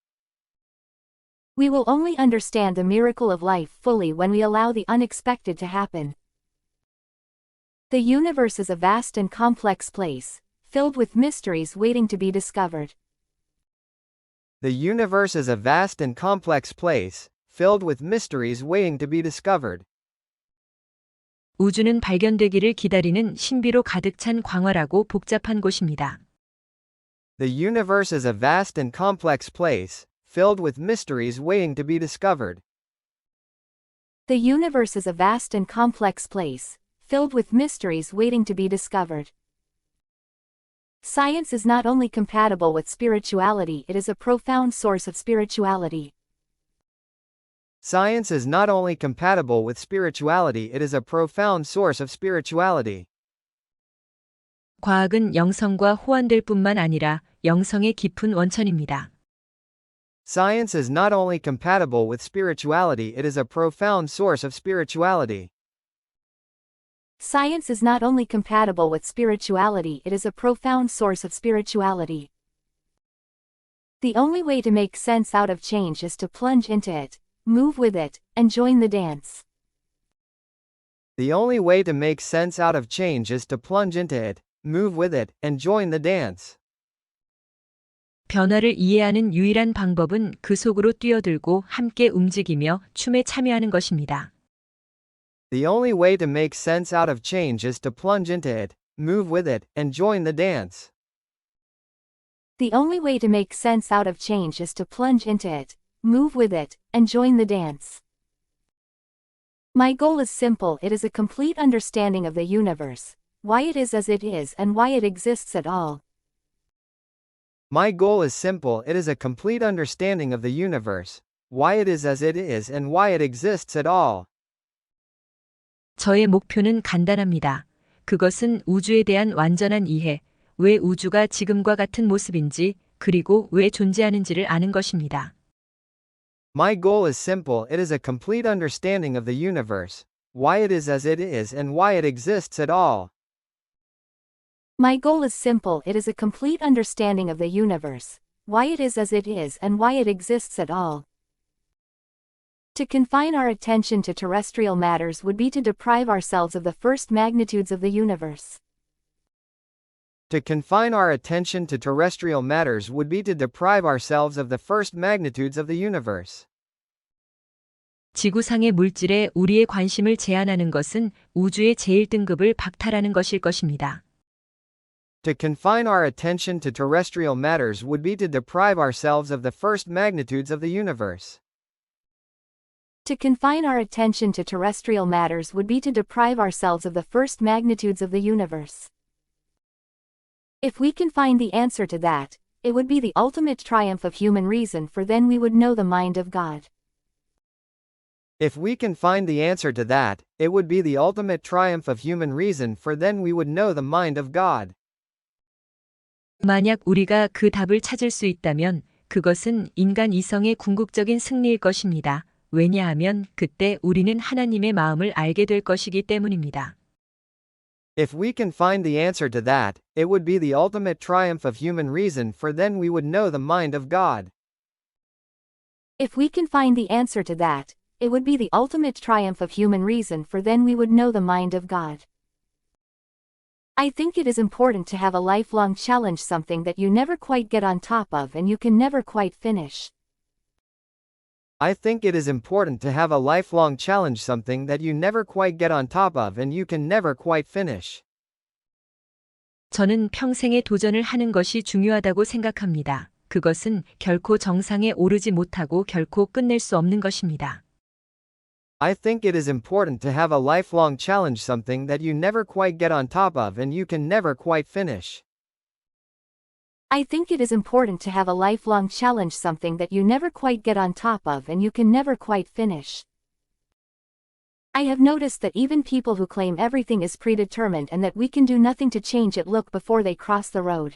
We will only understand the miracle of life fully when we allow the unexpected to happen. The universe is a vast and complex place, filled with mysteries waiting to be discovered. The universe is a vast and complex place, filled with mysteries waiting to be discovered. 우주는 발견되기를 기다리는 신비로 가득 찬 광활하고 복잡한 곳입니다. The universe is a vast and complex place, filled with mysteries waiting to be discovered. The universe is a vast and complex place, filled with mysteries waiting to be discovered. Science is not only compatible with spirituality, it is a profound source of spirituality. Science is not only compatible with spirituality, it is a profound source of spirituality. 과학은 영성과 호환될 뿐만 아니라 영성의 깊은 원천입니다. Science is not only compatible with spirituality, it is a profound source of spirituality. Science is not only compatible with spirituality, it is a profound source of spirituality. The only way to make sense out of change is to plunge into it, move with it, and join the dance. The only way to make sense out of change is to plunge into it, move with it, and join the dance. 변화를 이해하는 유일한 방법은 그 속으로 뛰어들고 함께 움직이며 춤에 참여하는 것입니다. The only way to make sense out of change is to plunge into it, move with it, and join the dance. The only way to make sense out of change is to plunge into it, move with it, and join the dance. My goal is simple, it is a complete understanding of the universe, why it is as it is and why it exists at all. My goal is simple, it is a complete understanding of the universe, why it is as it is and why it exists at all. 저의 목표는 간단합니다. 그것은 우주에 대한 완전한 이해, 왜 우주가 지금과 같은 모습인지, 그리고 왜 존재하는지를 아는 것입니다. My goal is simple, it is a complete understanding of the universe, why it is as it is and why it exists at all. My goal is simple, it is a complete understanding of the universe, why it is as it is and why it exists at all. To confine our attention to terrestrial matters would be to deprive ourselves of the first magnitudes of the universe. To confine our attention to terrestrial matters would be to deprive ourselves of the first magnitudes of the universe. 지구상의 물질에 우리의 관심을 제한하는 것은 우주의 제1등급을 박탈하는 것일 것입니다. To confine our attention to terrestrial matters would be to deprive ourselves of the first magnitudes of the universe. To confine our attention to terrestrial matters would be to deprive ourselves of the first magnitudes of the universe. If we can find the answer to that, it would be the ultimate triumph of human reason, for then we would know the mind of God. If we can find the answer to that, it would be the ultimate triumph of human reason, for then we would know the mind of God. 만약 우리가 그 답을 찾을 수 있다면 그것은 인간 이성의 궁극적인 승리일 것입니다. 왜냐하면 그때 우리는 하나님의 마음을 알게 될 것이기 때문입니다. If we can find the answer to that, it would be the ultimate triumph of human reason, for then we would know the mind of God. If we can find the answer to that, it would be the ultimate triumph of human reason, for then we would know the mind of God. I think it is important to have a lifelong challenge, something that you never quite get on top of and you can never quite finish. I think it is important to have a lifelong challenge, something that you never quite get on top of and you can never quite finish. 저는 평생의 도전을 하는 것이 중요하다고 생각합니다. 그것은 결코 정상에 오르지 못하고 결코 끝낼 수 없는 것입니다. I think it is important to have a lifelong challenge, something that you never quite get on top of and you can never quite finish. I think it is important to have a lifelong challenge, something that you never quite get on top of and you can never quite finish. I have noticed that even people who claim everything is predetermined and that we can do nothing to change it look before they cross the road.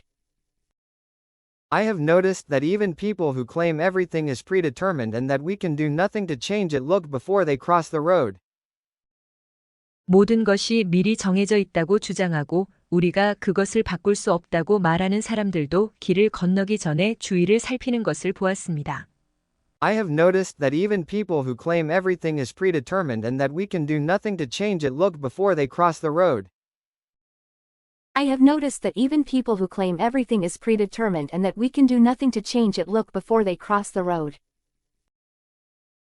I have noticed that even people who claim everything is predetermined and that we can do nothing to change it look before they cross the road. 모든 것이 미리 정해져 있다고 주장하고 우리가 그것을 바꿀 수 없다고 말하는 사람들도 길을 건너기 전에 주위를 살피는 것을 보았습니다. I have noticed that even people who claim everything is predetermined and that we can do nothing to change it look before they cross the road. I have noticed that even people who claim everything is predetermined and that we can do nothing to change it look before they cross the road.